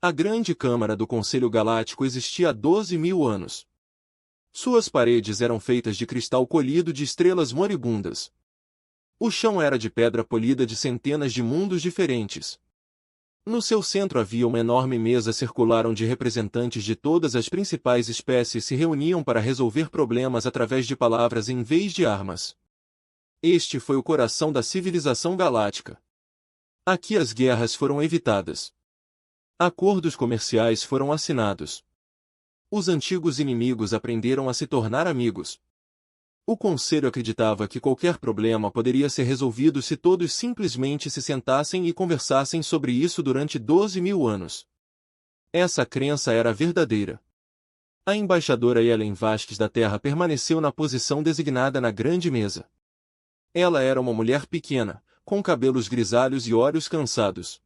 A grande câmara do Conselho Galáctico existia há 12.000 anos. Suas paredes eram feitas de cristal colhido de estrelas moribundas. O chão era de pedra polida de centenas de mundos diferentes. No seu centro havia uma enorme mesa circular onde representantes de todas as principais espécies se reuniam para resolver problemas através de palavras em vez de armas. Este foi o coração da civilização galáctica. Aqui as guerras foram evitadas. Acordos comerciais foram assinados. Os antigos inimigos aprenderam a se tornar amigos. O Conselho acreditava que qualquer problema poderia ser resolvido se todos simplesmente se sentassem e conversassem sobre isso durante 12.000 anos. Essa crença era verdadeira. A embaixadora Ellen Vasquez da Terra permaneceu na posição designada na grande mesa. Ela era uma mulher pequena, com cabelos grisalhos e olhos cansados.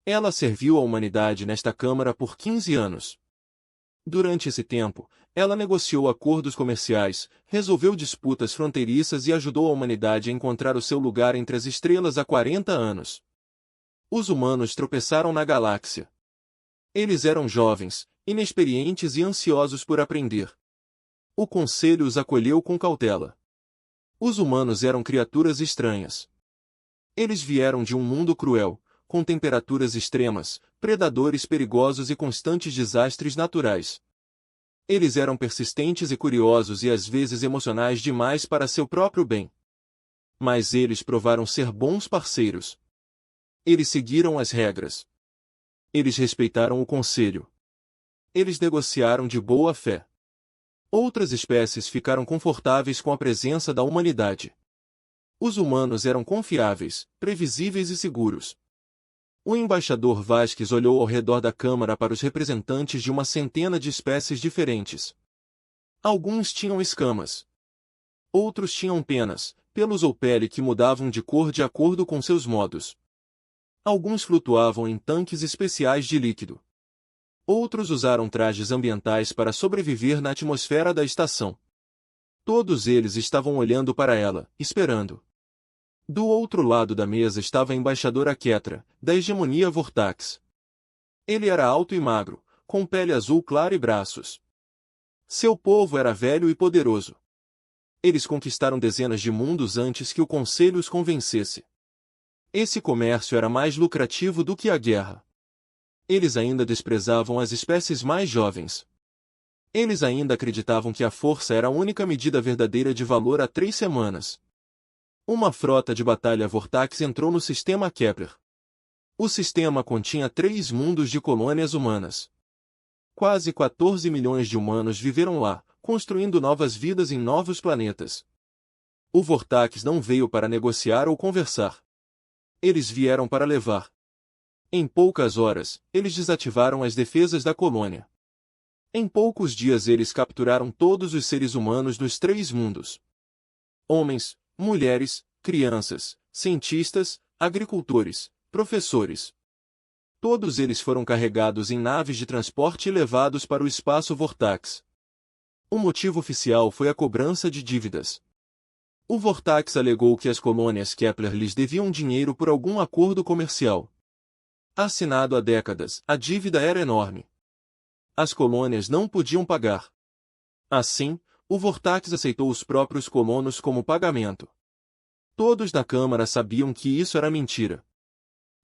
Ela serviu à humanidade nesta Câmara por 15 anos. Durante esse tempo, ela negociou acordos comerciais, resolveu disputas fronteiriças e ajudou a humanidade a encontrar o seu lugar entre as estrelas há 40 anos. Os humanos tropeçaram na galáxia. Eles eram jovens, inexperientes e ansiosos por aprender. O Conselho os acolheu com cautela. Os humanos eram criaturas estranhas. Eles vieram de um mundo cruel, com temperaturas extremas, predadores perigosos e constantes desastres naturais. Eles eram persistentes e curiosos e às vezes emocionais demais para seu próprio bem. Mas eles provaram ser bons parceiros. Eles seguiram as regras. Eles respeitaram o Conselho. Eles negociaram de boa fé. Outras espécies ficaram confortáveis com a presença da humanidade. Os humanos eram confiáveis, previsíveis e seguros. O embaixador Vasquez olhou ao redor da Câmara para os representantes de uma centena de espécies diferentes. Alguns tinham escamas. Outros tinham penas, pelos ou pele que mudavam de cor de acordo com seus modos. Alguns flutuavam em tanques especiais de líquido. Outros usaram trajes ambientais para sobreviver na atmosfera da estação. Todos eles estavam olhando para ela, esperando. Do outro lado da mesa estava a embaixadora Ketra, da hegemonia Vortax. Ele era alto e magro, com pele azul clara e braços. Seu povo era velho e poderoso. Eles conquistaram dezenas de mundos antes que o Conselho os convencesse. Esse comércio era mais lucrativo do que a guerra. Eles ainda desprezavam as espécies mais jovens. Eles ainda acreditavam que a força era a única medida verdadeira de valor há 3 semanas. Uma frota de batalha Vortax entrou no sistema Kepler. O sistema continha 3 mundos de colônias humanas. Quase 14 milhões de humanos viveram lá, construindo novas vidas em novos planetas. O Vortax não veio para negociar ou conversar. Eles vieram para levar. Em poucas horas, eles desativaram as defesas da colônia. Em poucos dias eles capturaram todos os seres humanos dos 3 mundos. Homens, mulheres, crianças, cientistas, agricultores, professores. Todos eles foram carregados em naves de transporte e levados para o espaço Vortax. O motivo oficial foi a cobrança de dívidas. O Vortax alegou que as colônias Kepler lhes deviam dinheiro por algum acordo comercial. Assinado há décadas, a dívida era enorme. As colônias não podiam pagar. Assim, o Vortax aceitou os próprios colonos como pagamento. Todos na Câmara sabiam que isso era mentira.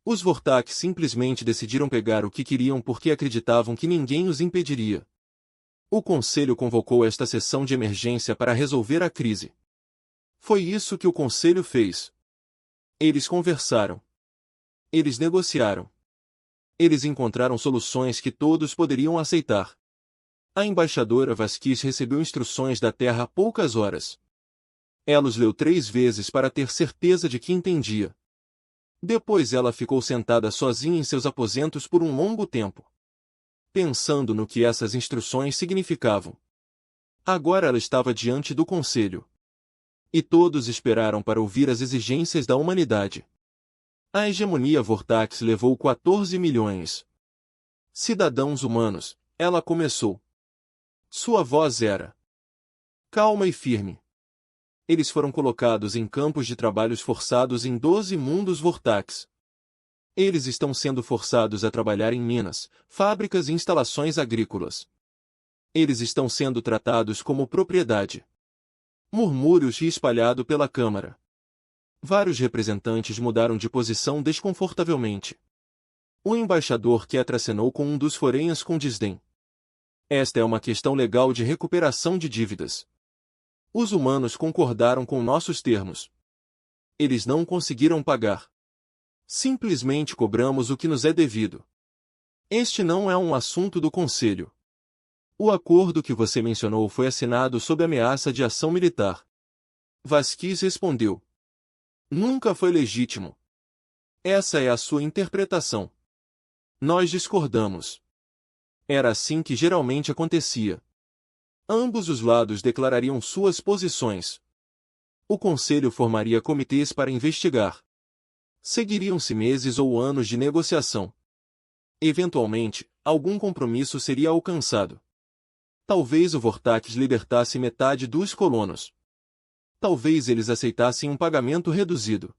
Os Vortax simplesmente decidiram pegar o que queriam porque acreditavam que ninguém os impediria. O Conselho convocou esta sessão de emergência para resolver a crise. Foi isso que o Conselho fez. Eles conversaram. Eles negociaram. Eles encontraram soluções que todos poderiam aceitar. A embaixadora Vasquez recebeu instruções da Terra há poucas horas. Ela os leu 3 vezes para ter certeza de que entendia. Depois ela ficou sentada sozinha em seus aposentos por um longo tempo, pensando no que essas instruções significavam. Agora ela estava diante do Conselho. E todos esperaram para ouvir as exigências da humanidade. A hegemonia Vortax levou 14 milhões. Cidadãos humanos, ela começou. Sua voz era calma e firme. Eles foram colocados em campos de trabalhos forçados em 12 mundos Vortax. Eles estão sendo forçados a trabalhar em minas, fábricas e instalações agrícolas. Eles estão sendo tratados como propriedade. Murmúrios espalhado pela Câmara. Vários representantes mudaram de posição desconfortavelmente. O embaixador Ketra acenou com um dos forenhas com desdém. Esta é uma questão legal de recuperação de dívidas. Os humanos concordaram com nossos termos. Eles não conseguiram pagar. Simplesmente cobramos o que nos é devido. Este não é um assunto do Conselho. O acordo que você mencionou foi assinado sob ameaça de ação militar. Vasquez respondeu. Nunca foi legítimo. Essa é a sua interpretação. Nós discordamos. Era assim que geralmente acontecia. Ambos os lados declarariam suas posições. O Conselho formaria comitês para investigar. Seguiriam-se meses ou anos de negociação. Eventualmente, algum compromisso seria alcançado. Talvez o Vortax libertasse metade dos colonos. Talvez eles aceitassem um pagamento reduzido.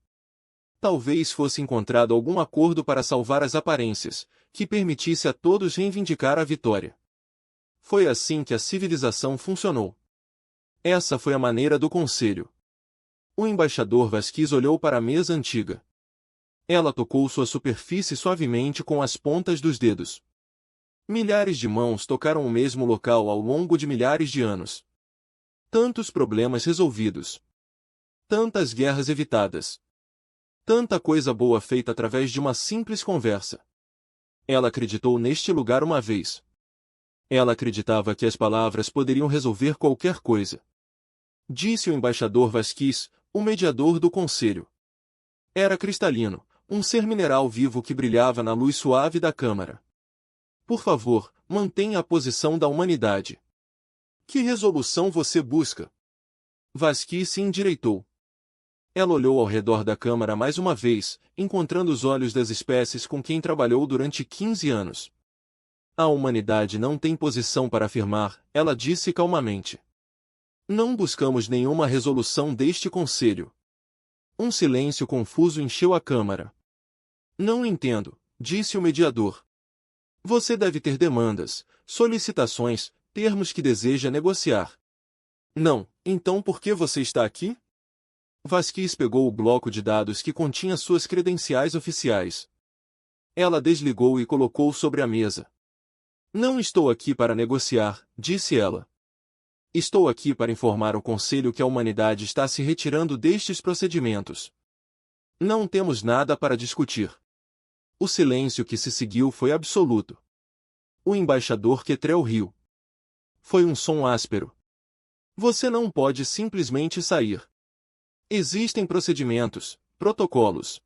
Talvez fosse encontrado algum acordo para salvar as aparências, que permitisse a todos reivindicar a vitória. Foi assim que a civilização funcionou. Essa foi a maneira do Conselho. O embaixador Vasquez olhou para a mesa antiga. Ela tocou sua superfície suavemente com as pontas dos dedos. Milhares de mãos tocaram o mesmo local ao longo de milhares de anos. Tantos problemas resolvidos. Tantas guerras evitadas. Tanta coisa boa feita através de uma simples conversa. Ela acreditou neste lugar uma vez. Ela acreditava que as palavras poderiam resolver qualquer coisa. Disse o embaixador Vasquez, o mediador do Conselho. Era cristalino, um ser mineral vivo que brilhava na luz suave da Câmara. Por favor, mantenha a posição da humanidade. Que resolução você busca? Vasquez se endireitou. Ela olhou ao redor da Câmara mais uma vez, encontrando os olhos das espécies com quem trabalhou durante 15 anos. A humanidade não tem posição para afirmar, ela disse calmamente. Não buscamos nenhuma resolução deste Conselho. Um silêncio confuso encheu a Câmara. Não entendo, disse o mediador. Você deve ter demandas, solicitações, termos que deseja negociar. Não, então por que você está aqui? Vasquez pegou o bloco de dados que continha suas credenciais oficiais. Ela desligou e colocou sobre a mesa. Não estou aqui para negociar, disse ela. Estou aqui para informar ao Conselho que a humanidade está se retirando destes procedimentos. Não temos nada para discutir. O silêncio que se seguiu foi absoluto. O embaixador Ketrel riu. Foi um som áspero. Você não pode simplesmente sair. Existem procedimentos, protocolos.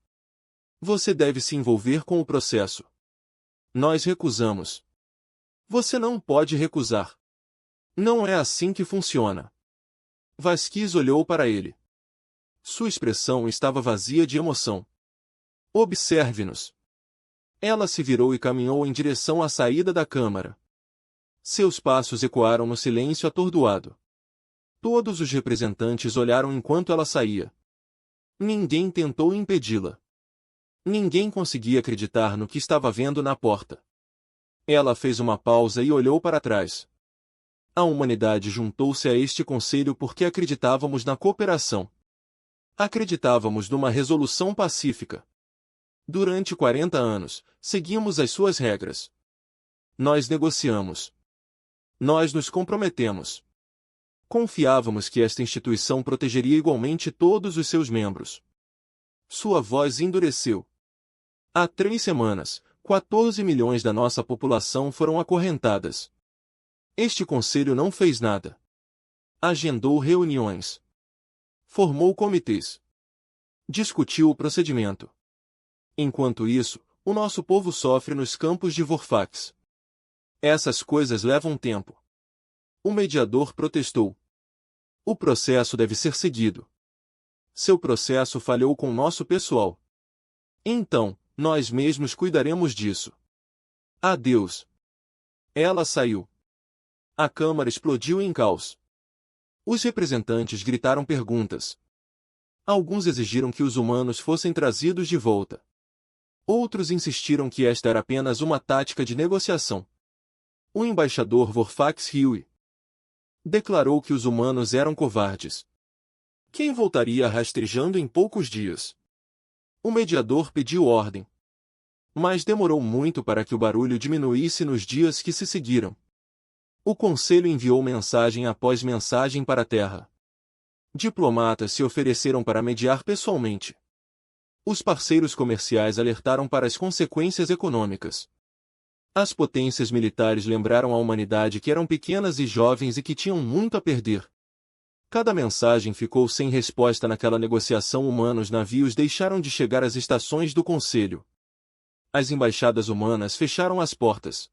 Você deve se envolver com o processo. Nós recusamos. Você não pode recusar. Não é assim que funciona. Vasquez olhou para ele. Sua expressão estava vazia de emoção. Observe-nos. Ela se virou e caminhou em direção à saída da Câmara. Seus passos ecoaram no silêncio atordoado. Todos os representantes olharam enquanto ela saía. Ninguém tentou impedi-la. Ninguém conseguia acreditar no que estava vendo na porta. Ela fez uma pausa e olhou para trás. A humanidade juntou-se a este conselho porque acreditávamos na cooperação. Acreditávamos numa resolução pacífica. Durante 40 anos, seguimos as suas regras. Nós negociamos. Nós nos comprometemos. Confiávamos que esta instituição protegeria igualmente todos os seus membros. Sua voz endureceu. Há 3 semanas, 14 milhões da nossa população foram acorrentadas. Este conselho não fez nada. Agendou reuniões. Formou comitês. Discutiu o procedimento. Enquanto isso, o nosso povo sofre nos campos de Vorfax. Essas coisas levam tempo. O mediador protestou. O processo deve ser seguido. Seu processo falhou com nosso pessoal. Então, nós mesmos cuidaremos disso. Adeus. Ela saiu. A Câmara explodiu em caos. Os representantes gritaram perguntas. Alguns exigiram que os humanos fossem trazidos de volta. Outros insistiram que esta era apenas uma tática de negociação. O embaixador Vorfax Huey declarou que os humanos eram covardes. Quem voltaria rastejando em poucos dias? O mediador pediu ordem. Mas demorou muito para que o barulho diminuísse nos dias que se seguiram. O conselho enviou mensagem após mensagem para a terra. Diplomatas se ofereceram para mediar pessoalmente. Os parceiros comerciais alertaram para as consequências econômicas. As potências militares lembraram à humanidade que eram pequenas e jovens e que tinham muito a perder. Cada mensagem ficou sem resposta naquela negociação. Humanos navios deixaram de chegar às estações do conselho. As embaixadas humanas fecharam as portas.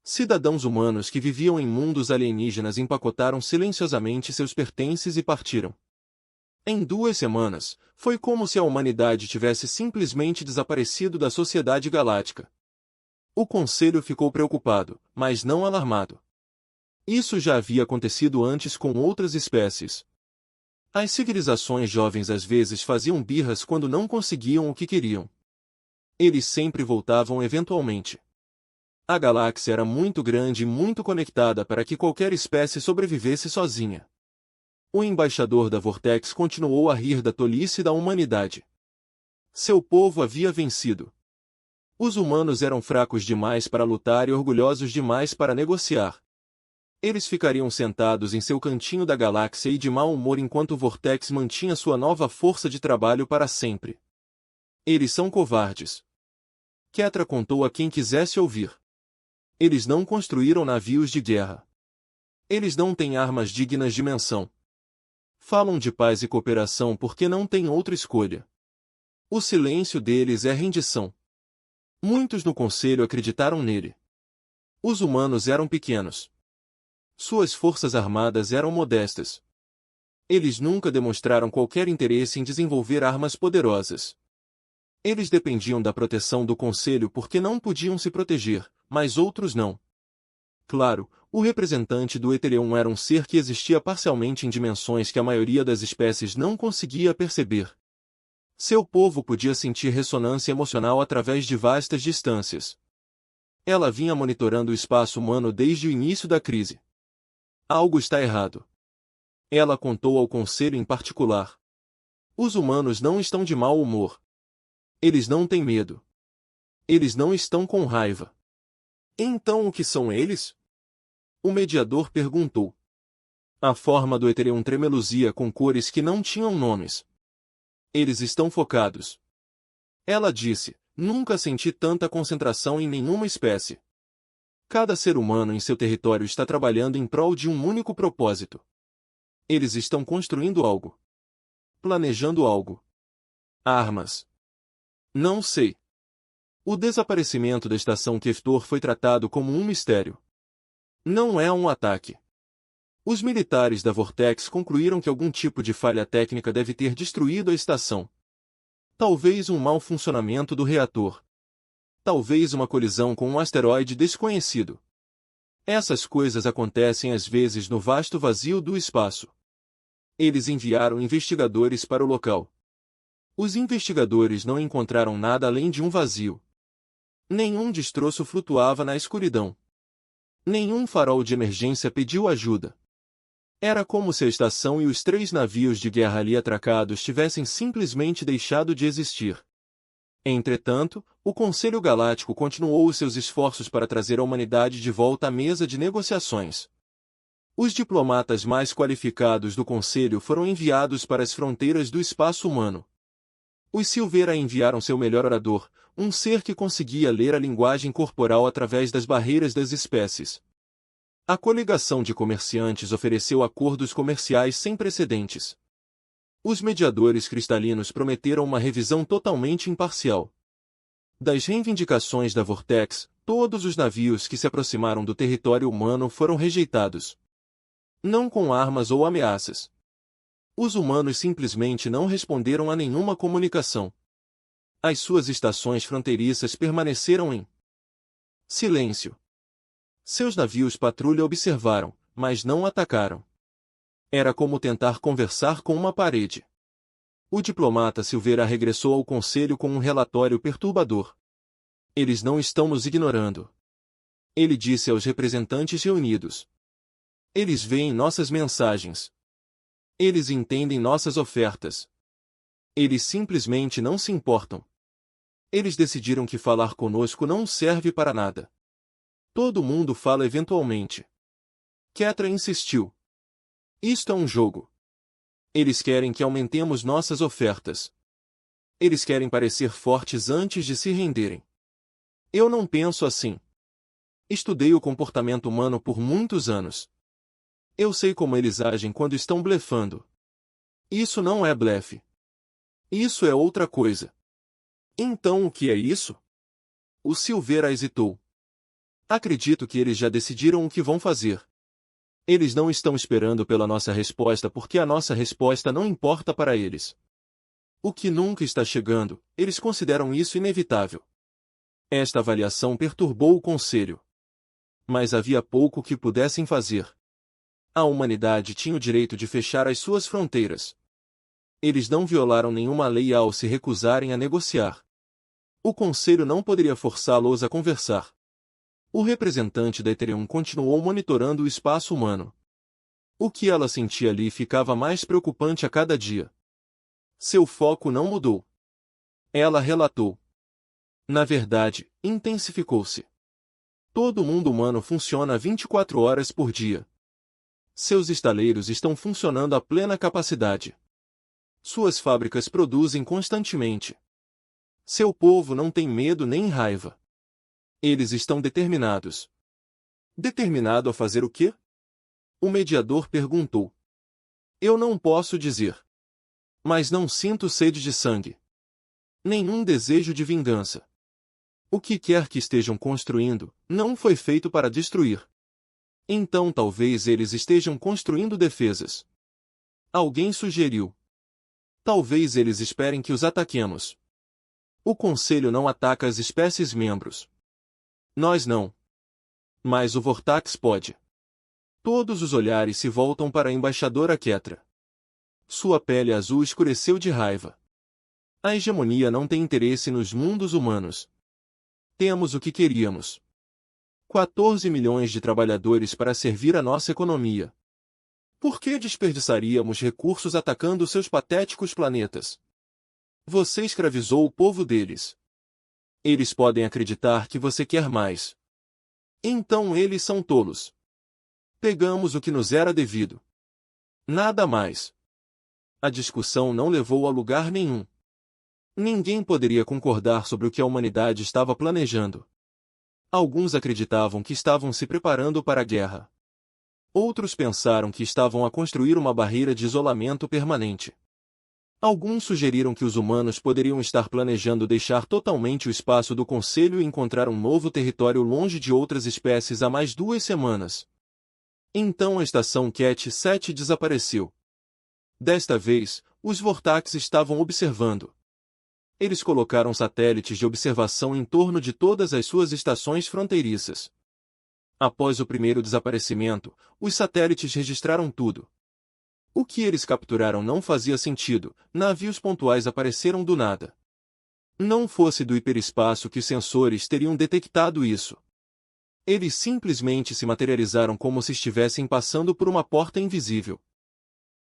Cidadãos humanos que viviam em mundos alienígenas empacotaram silenciosamente seus pertences e partiram. Em 2 semanas, foi como se a humanidade tivesse simplesmente desaparecido da sociedade galáctica. O conselho ficou preocupado, mas não alarmado. Isso já havia acontecido antes com outras espécies. As civilizações jovens às vezes faziam birras quando não conseguiam o que queriam. Eles sempre voltavam eventualmente. A galáxia era muito grande e muito conectada para que qualquer espécie sobrevivesse sozinha. O embaixador da Vortex continuou a rir da tolice da humanidade. Seu povo havia vencido. Os humanos eram fracos demais para lutar e orgulhosos demais para negociar. Eles ficariam sentados em seu cantinho da galáxia e de mau humor enquanto o Vortex mantinha sua nova força de trabalho para sempre. Eles são covardes. Ketra contou a quem quisesse ouvir. Eles não construíram navios de guerra. Eles não têm armas dignas de menção. Falam de paz e cooperação porque não têm outra escolha. O silêncio deles é rendição. Muitos no conselho acreditaram nele. Os humanos eram pequenos. Suas forças armadas eram modestas. Eles nunca demonstraram qualquer interesse em desenvolver armas poderosas. Eles dependiam da proteção do conselho porque não podiam se proteger, mas outros não. Claro, o representante do Ethereum era um ser que existia parcialmente em dimensões que a maioria das espécies não conseguia perceber. Seu povo podia sentir ressonância emocional através de vastas distâncias. Ela vinha monitorando o espaço humano desde o início da crise. Algo está errado. Ela contou ao conselho em particular. Os humanos não estão de mau humor. Eles não têm medo. Eles não estão com raiva. Então o que são eles? O mediador perguntou. A forma do Ethereum tremeluzia com cores que não tinham nomes. Eles estão focados. Ela disse, nunca senti tanta concentração em nenhuma espécie. Cada ser humano em seu território está trabalhando em prol de um único propósito. Eles estão construindo algo. Planejando algo. Armas. Não sei. O desaparecimento da estação Keftor foi tratado como um mistério. Não é um ataque. Os militares da Vortex concluíram que algum tipo de falha técnica deve ter destruído a estação. Talvez um mau funcionamento do reator. Talvez uma colisão com um asteroide desconhecido. Essas coisas acontecem às vezes no vasto vazio do espaço. Eles enviaram investigadores para o local. Os investigadores não encontraram nada além de um vazio. Nenhum destroço flutuava na escuridão. Nenhum farol de emergência pediu ajuda. Era como se a estação e os 3 navios de guerra ali atracados tivessem simplesmente deixado de existir. Entretanto, o Conselho Galáctico continuou os seus esforços para trazer a humanidade de volta à mesa de negociações. Os diplomatas mais qualificados do Conselho foram enviados para as fronteiras do espaço humano. Os Silvera enviaram seu melhor orador, um ser que conseguia ler a linguagem corporal através das barreiras das espécies. A coligação de comerciantes ofereceu acordos comerciais sem precedentes. Os mediadores cristalinos prometeram uma revisão totalmente imparcial. Das reivindicações da Vortex, todos os navios que se aproximaram do território humano foram rejeitados. Não com armas ou ameaças. Os humanos simplesmente não responderam a nenhuma comunicação. As suas estações fronteiriças permaneceram em silêncio. Seus navios patrulha observaram, mas não atacaram. Era como tentar conversar com uma parede. O diplomata Silveira regressou ao conselho com um relatório perturbador. Eles não estão nos ignorando. Ele disse aos representantes reunidos. Eles veem nossas mensagens. Eles entendem nossas ofertas. Eles simplesmente não se importam. Eles decidiram que falar conosco não serve para nada. Todo mundo fala eventualmente. Ketra insistiu. Isto é um jogo. Eles querem que aumentemos nossas ofertas. Eles querem parecer fortes antes de se renderem. Eu não penso assim. Estudei o comportamento humano por muitos anos. Eu sei como eles agem quando estão blefando. Isso não é blefe. Isso é outra coisa. Então o que é isso? O Silveira hesitou. Acredito que eles já decidiram o que vão fazer. Eles não estão esperando pela nossa resposta porque a nossa resposta não importa para eles. O que nunca está chegando, eles consideram isso inevitável. Esta avaliação perturbou o conselho. Mas havia pouco que pudessem fazer. A humanidade tinha o direito de fechar as suas fronteiras. Eles não violaram nenhuma lei ao se recusarem a negociar. O conselho não poderia forçá-los a conversar. O representante da Ethereum continuou monitorando o espaço humano. O que ela sentia ali ficava mais preocupante a cada dia. Seu foco não mudou. Ela relatou. Na verdade, intensificou-se. Todo mundo humano funciona 24 horas por dia. Seus estaleiros estão funcionando a plena capacidade. Suas fábricas produzem constantemente. Seu povo não tem medo nem raiva. Eles estão determinados. Determinado a fazer o quê? O mediador perguntou. Eu não posso dizer. Mas não sinto sede de sangue. Nenhum desejo de vingança. O que quer que estejam construindo, não foi feito para destruir. Então talvez eles estejam construindo defesas. Alguém sugeriu. Talvez eles esperem que os ataquemos. O conselho não ataca as espécies membros. Nós não. Mas o Vortax pode. Todos os olhares se voltam para a embaixadora Ketra. Sua pele azul escureceu de raiva. A hegemonia não tem interesse nos mundos humanos. Temos o que queríamos. 14 milhões de trabalhadores para servir a nossa economia. Por que desperdiçaríamos recursos atacando seus patéticos planetas? Você escravizou o povo deles. Eles podem acreditar que você quer mais. Então eles são tolos. Pegamos o que nos era devido. Nada mais. A discussão não levou a lugar nenhum. Ninguém poderia concordar sobre o que a humanidade estava planejando. Alguns acreditavam que estavam se preparando para a guerra. Outros pensaram que estavam a construir uma barreira de isolamento permanente. Alguns sugeriram que os humanos poderiam estar planejando deixar totalmente o espaço do Conselho e encontrar um novo território longe de outras espécies há mais 2 semanas. Então a estação Cat 7 desapareceu. Desta vez, os Vortax estavam observando. Eles colocaram satélites de observação em torno de todas as suas estações fronteiriças. Após o primeiro desaparecimento, os satélites registraram tudo. O que eles capturaram não fazia sentido, navios pontuais apareceram do nada. Não fosse do hiperespaço que os sensores teriam detectado isso. Eles simplesmente se materializaram como se estivessem passando por uma porta invisível.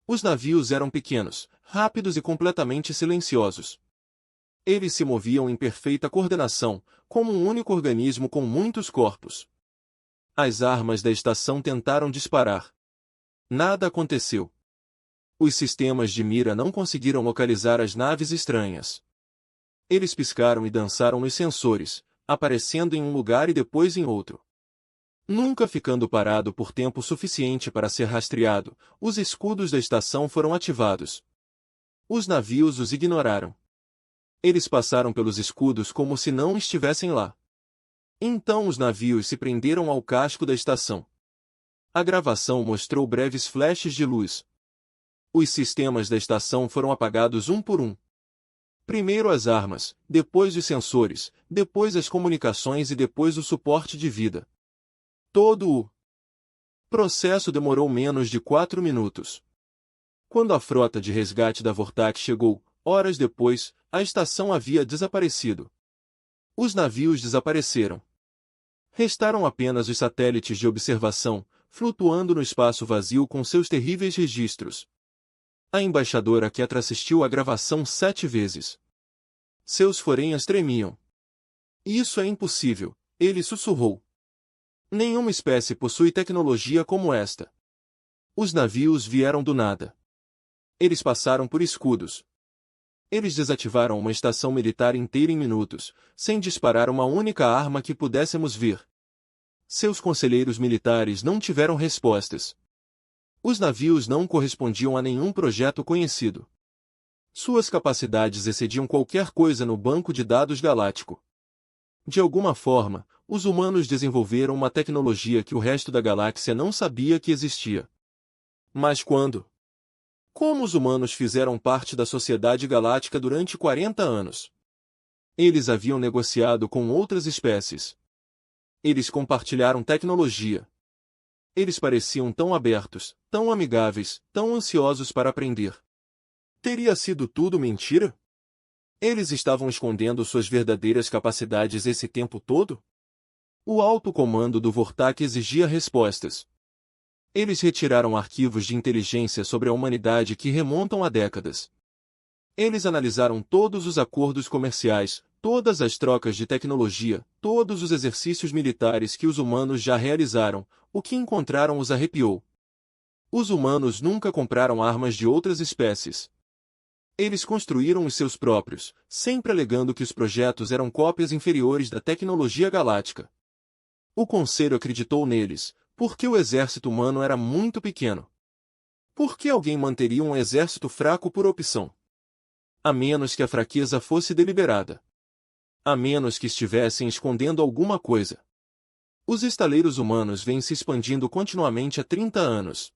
Os navios eram pequenos, rápidos e completamente silenciosos. Eles se moviam em perfeita coordenação, como um único organismo com muitos corpos. As armas da estação tentaram disparar. Nada aconteceu. Os sistemas de mira não conseguiram localizar as naves estranhas. Eles piscaram e dançaram nos sensores, aparecendo em um lugar e depois em outro. Nunca ficando parado por tempo suficiente para ser rastreado, os escudos da estação foram ativados. Os navios os ignoraram. Eles passaram pelos escudos como se não estivessem lá. Então os navios se prenderam ao casco da estação. A gravação mostrou breves flashes de luz. Os sistemas da estação foram apagados um por um. Primeiro as armas, depois os sensores, depois as comunicações e depois o suporte de vida. Todo o processo demorou menos de 4 minutos. Quando a frota de resgate da Vortax chegou, Horas depois, a estação havia desaparecido. Os navios desapareceram. Restaram apenas os satélites de observação, flutuando no espaço vazio com seus terríveis registros. A embaixadora Ketra assistiu à gravação 7 vezes. Seus forenhas tremiam. Isso é impossível, ele sussurrou. Nenhuma espécie possui tecnologia como esta. Os navios vieram do nada. Eles passaram por escudos. Eles desativaram uma estação militar inteira em minutos, sem disparar uma única arma que pudéssemos ver. Seus conselheiros militares não tiveram respostas. Os navios não correspondiam a nenhum projeto conhecido. Suas capacidades excediam qualquer coisa no banco de dados galáctico. De alguma forma, os humanos desenvolveram uma tecnologia que o resto da galáxia não sabia que existia. Mas quando? Como os humanos fizeram parte da sociedade galáctica durante 40 anos? Eles haviam negociado com outras espécies. Eles compartilharam tecnologia. Eles pareciam tão abertos, tão amigáveis, tão ansiosos para aprender. Teria sido tudo mentira? Eles estavam escondendo suas verdadeiras capacidades esse tempo todo? O alto comando do Vortak exigia respostas. Eles retiraram arquivos de inteligência sobre a humanidade que remontam a décadas. Eles analisaram todos os acordos comerciais, todas as trocas de tecnologia, todos os exercícios militares que os humanos já realizaram. O que encontraram os arrepiou. Os humanos nunca compraram armas de outras espécies. Eles construíram os seus próprios, sempre alegando que os projetos eram cópias inferiores da tecnologia galáctica. O Conselho acreditou neles, porque o exército humano era muito pequeno. Por que alguém manteria um exército fraco por opção? A menos que a fraqueza fosse deliberada. A menos que estivessem escondendo alguma coisa. Os estaleiros humanos vêm se expandindo continuamente há 30 anos.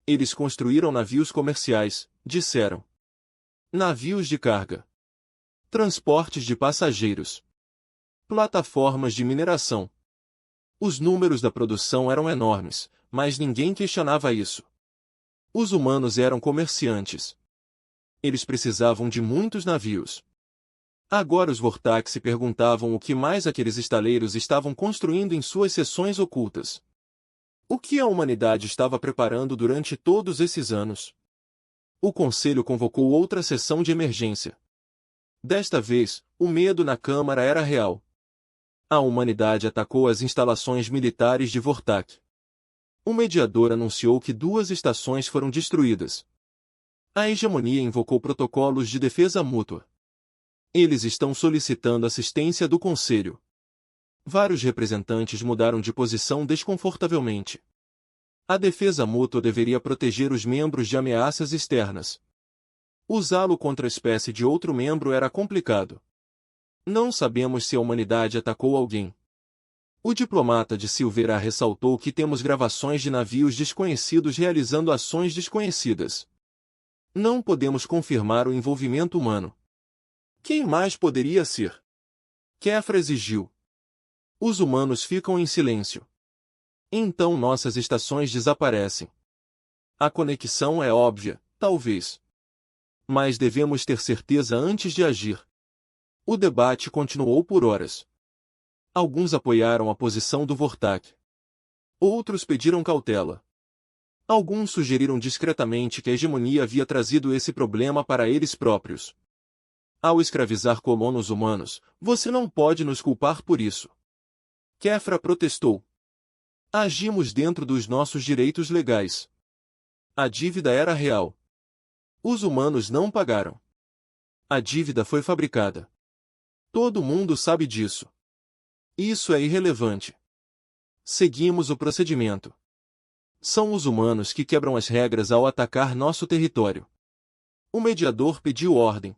Eles construíram navios comerciais, disseram. Navios de carga. Transportes de passageiros. Plataformas de mineração. Os números da produção eram enormes, mas ninguém questionava isso. Os humanos eram comerciantes. Eles precisavam de muitos navios. Agora os Vortak se perguntavam o que mais aqueles estaleiros estavam construindo em suas seções ocultas. O que a humanidade estava preparando durante todos esses anos? O Conselho convocou outra sessão de emergência. Desta vez, o medo na Câmara era real. A humanidade atacou as instalações militares de Vortak. O mediador anunciou que 2 estações foram destruídas. A hegemonia invocou protocolos de defesa mútua. Eles estão solicitando assistência do Conselho. Vários representantes mudaram de posição desconfortavelmente. A defesa mútua deveria proteger os membros de ameaças externas. Usá-lo contra a espécie de outro membro era complicado. Não sabemos se a humanidade atacou alguém. O diplomata de Silveira ressaltou que temos gravações de navios desconhecidos realizando ações desconhecidas. Não podemos confirmar o envolvimento humano. Quem mais poderia ser? Kefra exigiu. Os humanos ficam em silêncio. Então nossas estações desaparecem. A conexão é óbvia, talvez. Mas devemos ter certeza antes de agir. O debate continuou por horas. Alguns apoiaram a posição do Vortak. Outros pediram cautela. Alguns sugeriram discretamente que a hegemonia havia trazido esse problema para eles próprios. Ao escravizar colonos humanos, você não pode nos culpar por isso. Kefra protestou. Agimos dentro dos nossos direitos legais. A dívida era real. Os humanos não pagaram. A dívida foi fabricada. Todo mundo sabe disso. Isso é irrelevante. Seguimos o procedimento. São os humanos que quebram as regras ao atacar nosso território. O mediador pediu ordem.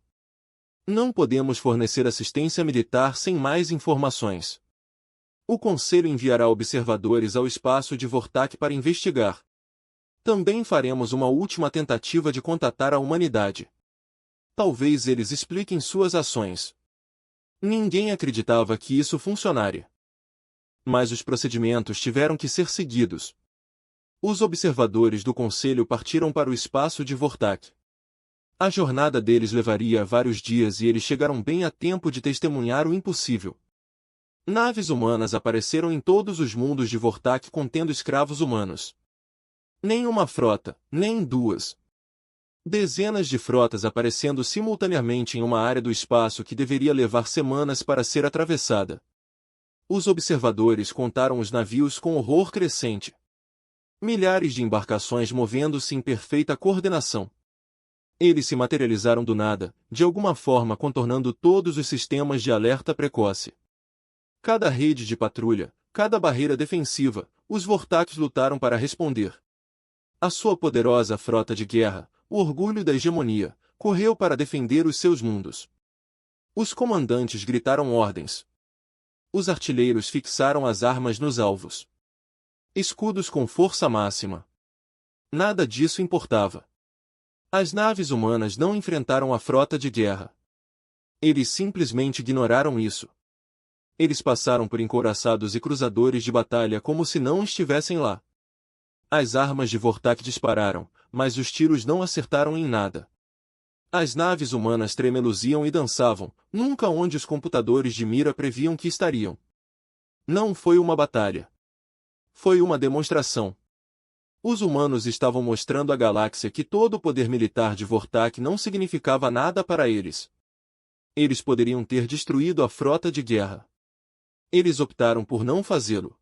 Não podemos fornecer assistência militar sem mais informações. O Conselho enviará observadores ao espaço de Vortak para investigar. Também faremos uma última tentativa de contatar a humanidade. Talvez eles expliquem suas ações. Ninguém acreditava que isso funcionaria. Mas os procedimentos tiveram que ser seguidos. Os observadores do Conselho partiram para o espaço de Vortak. A jornada deles levaria vários dias e eles chegaram bem a tempo de testemunhar o impossível. Naves humanas apareceram em todos os mundos de Vortak contendo escravos humanos. Nem uma frota, nem duas. Dezenas de frotas aparecendo simultaneamente em uma área do espaço que deveria levar semanas para ser atravessada. Os observadores contaram os navios com horror crescente. Milhares de embarcações movendo-se em perfeita coordenação. Eles se materializaram do nada, de alguma forma contornando todos os sistemas de alerta precoce. Cada rede de patrulha, cada barreira defensiva, os Vortaks lutaram para responder. A sua poderosa frota de guerra, o orgulho da hegemonia, correu para defender os seus mundos. Os comandantes gritaram ordens. Os artilheiros fixaram as armas nos alvos. Escudos com força máxima. Nada disso importava. As naves humanas não enfrentaram a frota de guerra. Eles simplesmente ignoraram isso. Eles passaram por encouraçados e cruzadores de batalha como se não estivessem lá. As armas de Vortak dispararam, mas os tiros não acertaram em nada. As naves humanas tremeluziam e dançavam, nunca onde os computadores de mira previam que estariam. Não foi uma batalha. Foi uma demonstração. Os humanos estavam mostrando à galáxia que todo o poder militar de Vortak não significava nada para eles. Eles poderiam ter destruído a frota de guerra. Eles optaram por não fazê-lo.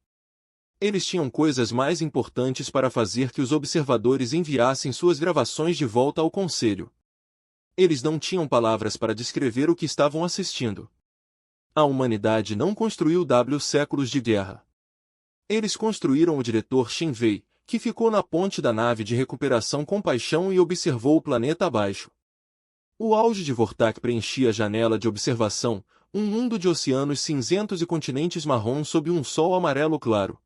Eles tinham coisas mais importantes para fazer que os observadores enviassem suas gravações de volta ao Conselho. Eles não tinham palavras para descrever o que estavam assistindo. A humanidade não construiu séculos de guerra. Eles construíram o diretor Shenwei, que ficou na ponte da nave de recuperação com paixão e observou o planeta abaixo. O auge de Vortak preenchia a janela de observação, um mundo de oceanos cinzentos e continentes marrons sob um sol amarelo claro.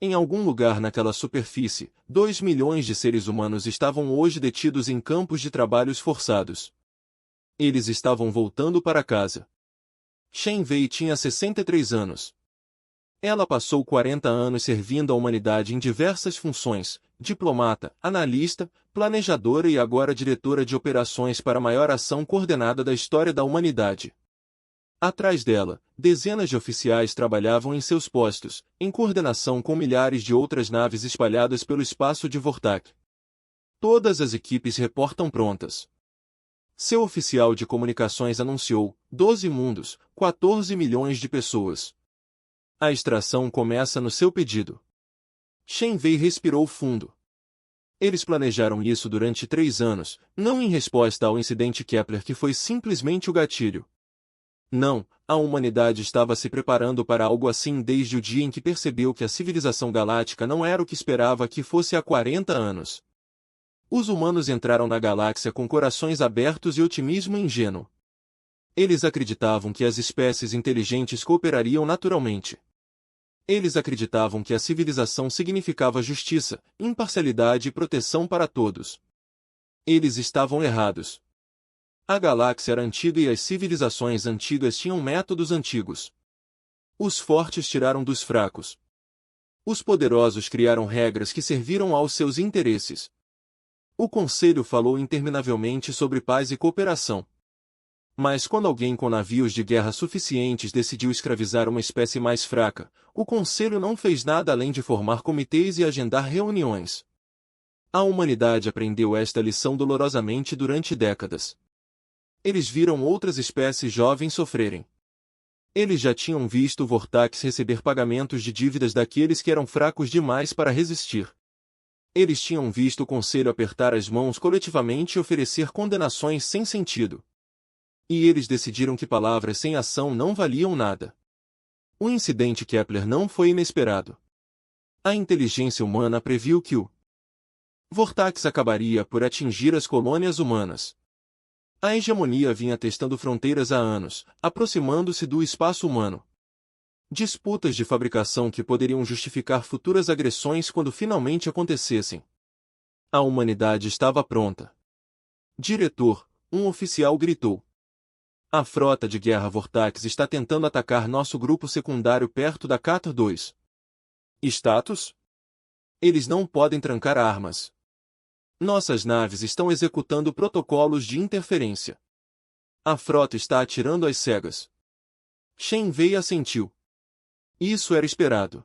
Em algum lugar naquela superfície, 2 milhões de seres humanos estavam hoje detidos em campos de trabalhos forçados. Eles estavam voltando para casa. Shenwei tinha 63 anos. Ela passou 40 anos servindo a humanidade em diversas funções, diplomata, analista, planejadora e agora diretora de operações para a maior ação coordenada da história da humanidade. Atrás dela, dezenas de oficiais trabalhavam em seus postos, em coordenação com milhares de outras naves espalhadas pelo espaço de Vortak. Todas as equipes reportam prontas. Seu oficial de comunicações anunciou, 12 mundos, 14 milhões de pessoas. A extração começa no seu pedido. Shenwei respirou fundo. Eles planejaram isso durante 3 anos, não em resposta ao incidente Kepler que foi simplesmente o gatilho. Não, a humanidade estava se preparando para algo assim desde o dia em que percebeu que a civilização galáctica não era o que esperava que fosse há 40 anos. Os humanos entraram na galáxia com corações abertos e otimismo ingênuo. Eles acreditavam que as espécies inteligentes cooperariam naturalmente. Eles acreditavam que a civilização significava justiça, imparcialidade e proteção para todos. Eles estavam errados. A galáxia era antiga e as civilizações antigas tinham métodos antigos. Os fortes tiraram dos fracos. Os poderosos criaram regras que serviram aos seus interesses. O Conselho falou interminavelmente sobre paz e cooperação. Mas quando alguém com navios de guerra suficientes decidiu escravizar uma espécie mais fraca, o Conselho não fez nada além de formar comitês e agendar reuniões. A humanidade aprendeu esta lição dolorosamente durante décadas. Eles viram outras espécies jovens sofrerem. Eles já tinham visto Vortax receber pagamentos de dívidas daqueles que eram fracos demais para resistir. Eles tinham visto o Conselho apertar as mãos coletivamente e oferecer condenações sem sentido. E eles decidiram que palavras sem ação não valiam nada. O incidente Kepler não foi inesperado. A inteligência humana previu que o Vortax acabaria por atingir as colônias humanas. A hegemonia vinha testando fronteiras há anos, aproximando-se do espaço humano. Disputas de fabricação que poderiam justificar futuras agressões quando finalmente acontecessem. A humanidade estava pronta. Diretor, um oficial gritou. A frota de guerra Vortax está tentando atacar nosso grupo secundário perto da Cator 2. Status? Eles não podem trancar armas. Nossas naves estão executando protocolos de interferência. A frota está atirando às cegas. Shen Wei assentiu. Isso era esperado.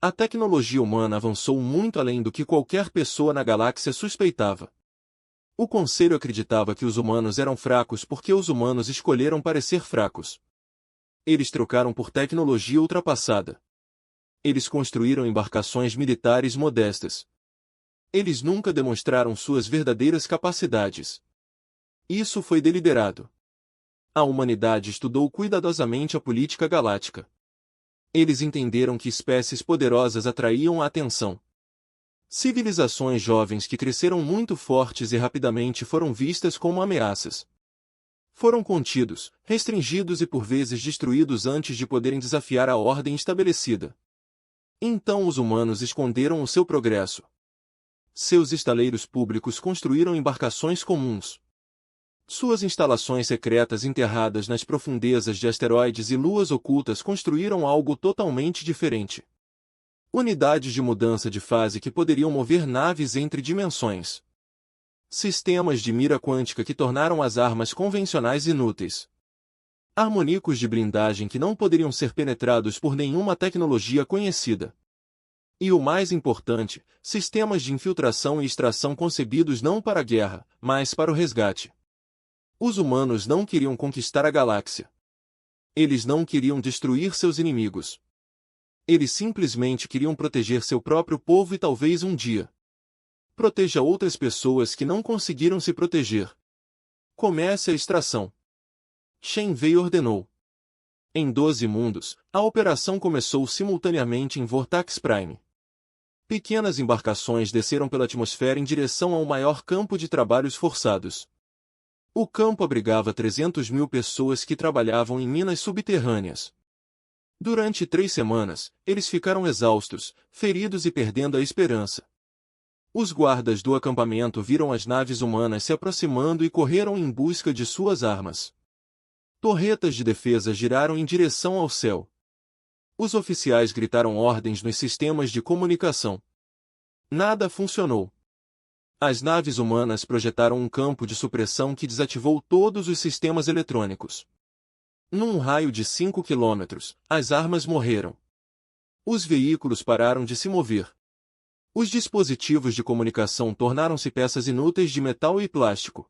A tecnologia humana avançou muito além do que qualquer pessoa na galáxia suspeitava. O Conselho acreditava que os humanos eram fracos porque os humanos escolheram parecer fracos. Eles trocaram por tecnologia ultrapassada. Eles construíram embarcações militares modestas. Eles nunca demonstraram suas verdadeiras capacidades. Isso foi deliberado. A humanidade estudou cuidadosamente a política galáctica. Eles entenderam que espécies poderosas atraíam a atenção. Civilizações jovens que cresceram muito fortes e rapidamente foram vistas como ameaças. Foram contidos, restringidos e por vezes destruídos antes de poderem desafiar a ordem estabelecida. Então os humanos esconderam o seu progresso. Seus estaleiros públicos construíram embarcações comuns. Suas instalações secretas enterradas nas profundezas de asteroides e luas ocultas construíram algo totalmente diferente. Unidades de mudança de fase que poderiam mover naves entre dimensões. Sistemas de mira quântica que tornaram as armas convencionais inúteis. Harmônicos de blindagem que não poderiam ser penetrados por nenhuma tecnologia conhecida. E o mais importante, sistemas de infiltração e extração concebidos não para a guerra, mas para o resgate. Os humanos não queriam conquistar a galáxia. Eles não queriam destruir seus inimigos. Eles simplesmente queriam proteger seu próprio povo e talvez um dia proteja outras pessoas que não conseguiram se proteger. Comece a extração. Shen Wei ordenou. Em 12 mundos, a operação começou simultaneamente em Vortax Prime. Pequenas embarcações desceram pela atmosfera em direção ao maior campo de trabalhos forçados. O campo abrigava 300.000 pessoas que trabalhavam em minas subterrâneas. Durante 3 semanas, eles ficaram exaustos, feridos e perdendo a esperança. Os guardas do acampamento viram as naves humanas se aproximando e correram em busca de suas armas. Torretas de defesa giraram em direção ao céu. Os oficiais gritaram ordens nos sistemas de comunicação. Nada funcionou. As naves humanas projetaram um campo de supressão que desativou todos os sistemas eletrônicos. Num raio de 5 quilômetros, as armas morreram. Os veículos pararam de se mover. Os dispositivos de comunicação tornaram-se peças inúteis de metal e plástico.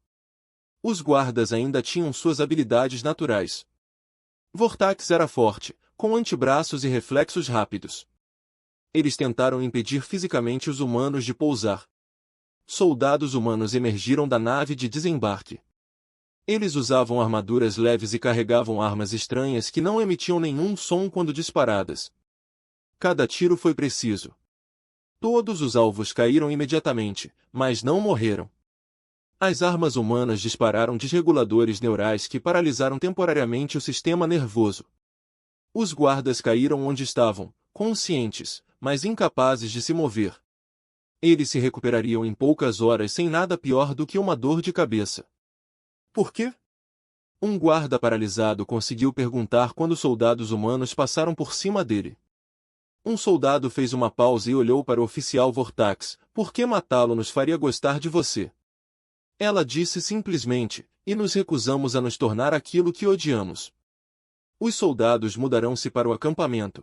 Os guardas ainda tinham suas habilidades naturais. Vortax era forte, com antebraços e reflexos rápidos. Eles tentaram impedir fisicamente os humanos de pousar. Soldados humanos emergiram da nave de desembarque. Eles usavam armaduras leves e carregavam armas estranhas que não emitiam nenhum som quando disparadas. Cada tiro foi preciso. Todos os alvos caíram imediatamente, mas não morreram. As armas humanas dispararam desreguladores neurais que paralisaram temporariamente o sistema nervoso. Os guardas caíram onde estavam, conscientes, mas incapazes de se mover. Eles se recuperariam em poucas horas sem nada pior do que uma dor de cabeça. Por quê? Um guarda paralisado conseguiu perguntar quando soldados humanos passaram por cima dele. Um soldado fez uma pausa e olhou para o oficial Vortax. Por que matá-lo nos faria gostar de você? Ela disse simplesmente, e nos recusamos a nos tornar aquilo que odiamos. Os soldados mudarão-se para o acampamento.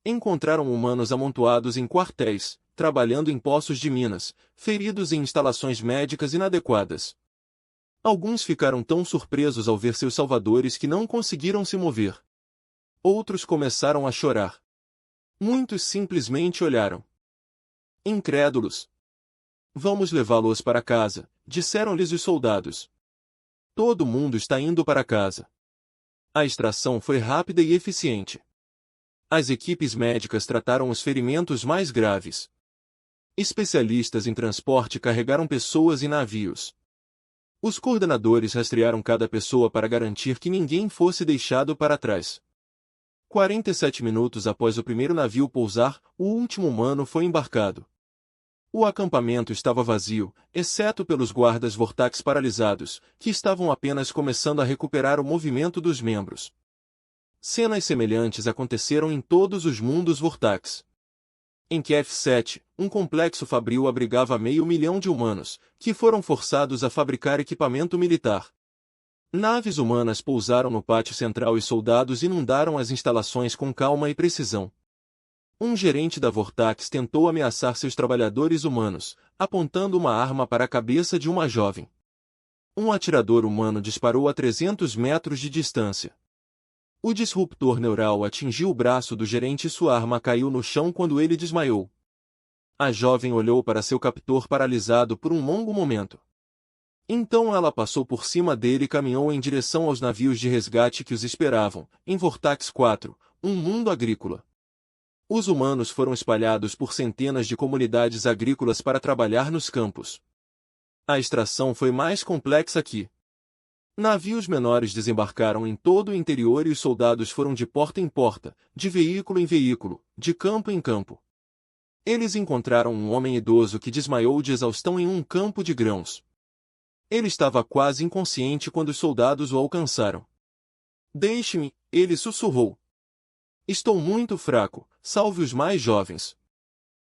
Encontraram humanos amontoados em quartéis, trabalhando em poços de minas, feridos em instalações médicas inadequadas. Alguns ficaram tão surpresos ao ver seus salvadores que não conseguiram se mover. Outros começaram a chorar. Muitos simplesmente olharam. Incrédulos. Vamos levá-los para casa, disseram-lhes os soldados. Todo mundo está indo para casa. A extração foi rápida e eficiente. As equipes médicas trataram os ferimentos mais graves. Especialistas em transporte carregaram pessoas e navios. Os coordenadores rastrearam cada pessoa para garantir que ninguém fosse deixado para trás. 47 minutos após o primeiro navio pousar, o último humano foi embarcado. O acampamento estava vazio, exceto pelos guardas Vortax paralisados, que estavam apenas começando a recuperar o movimento dos membros. Cenas semelhantes aconteceram em todos os mundos Vortax. Em Kiev-7, um complexo fabril abrigava 500.000 de humanos, que foram forçados a fabricar equipamento militar. Naves humanas pousaram no pátio central e soldados inundaram as instalações com calma e precisão. Um gerente da Vortax tentou ameaçar seus trabalhadores humanos, apontando uma arma para a cabeça de uma jovem. Um atirador humano disparou a 300 metros de distância. O disruptor neural atingiu o braço do gerente e sua arma caiu no chão quando ele desmaiou. A jovem olhou para seu captor paralisado por um longo momento. Então ela passou por cima dele e caminhou em direção aos navios de resgate que os esperavam, em Vortax 4, um mundo agrícola. Os humanos foram espalhados por centenas de comunidades agrícolas para trabalhar nos campos. A extração foi mais complexa aqui. Navios menores desembarcaram em todo o interior e os soldados foram de porta em porta, de veículo em veículo, de campo em campo. Eles encontraram um homem idoso que desmaiou de exaustão em um campo de grãos. Ele estava quase inconsciente quando os soldados o alcançaram. Deixe-me, ele sussurrou. Estou muito fraco, salve os mais jovens.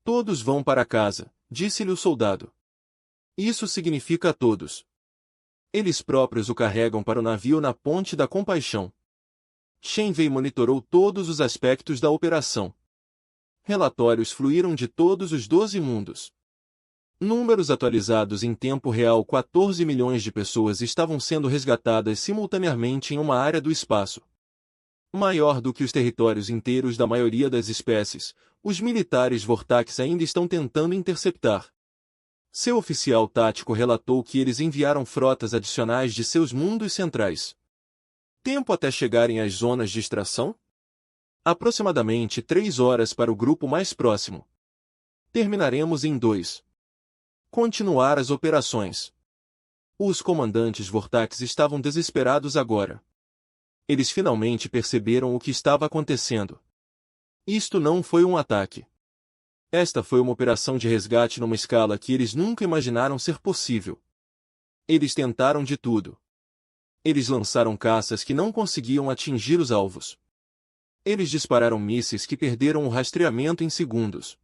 Todos vão para casa, disse-lhe o soldado. Isso significa a todos. Eles próprios o carregam para o navio na Ponte da Compaixão. Shenwei monitorou todos os aspectos da operação. Relatórios fluíram de todos os 12 mundos. Números atualizados em tempo real: 14 milhões de pessoas estavam sendo resgatadas simultaneamente em uma área do espaço. Maior do que os territórios inteiros da maioria das espécies, os militares Vortax ainda estão tentando interceptar. Seu oficial tático relatou que eles enviaram frotas adicionais de seus mundos centrais. Tempo até chegarem às zonas de extração? Aproximadamente 3 horas para o grupo mais próximo. Terminaremos em 2. Continuar as operações. Os comandantes Vortax estavam desesperados agora. Eles finalmente perceberam o que estava acontecendo. Isto não foi um ataque. Esta foi uma operação de resgate numa escala que eles nunca imaginaram ser possível. Eles tentaram de tudo. Eles lançaram caças que não conseguiam atingir os alvos. Eles dispararam mísseis que perderam o rastreamento em segundos.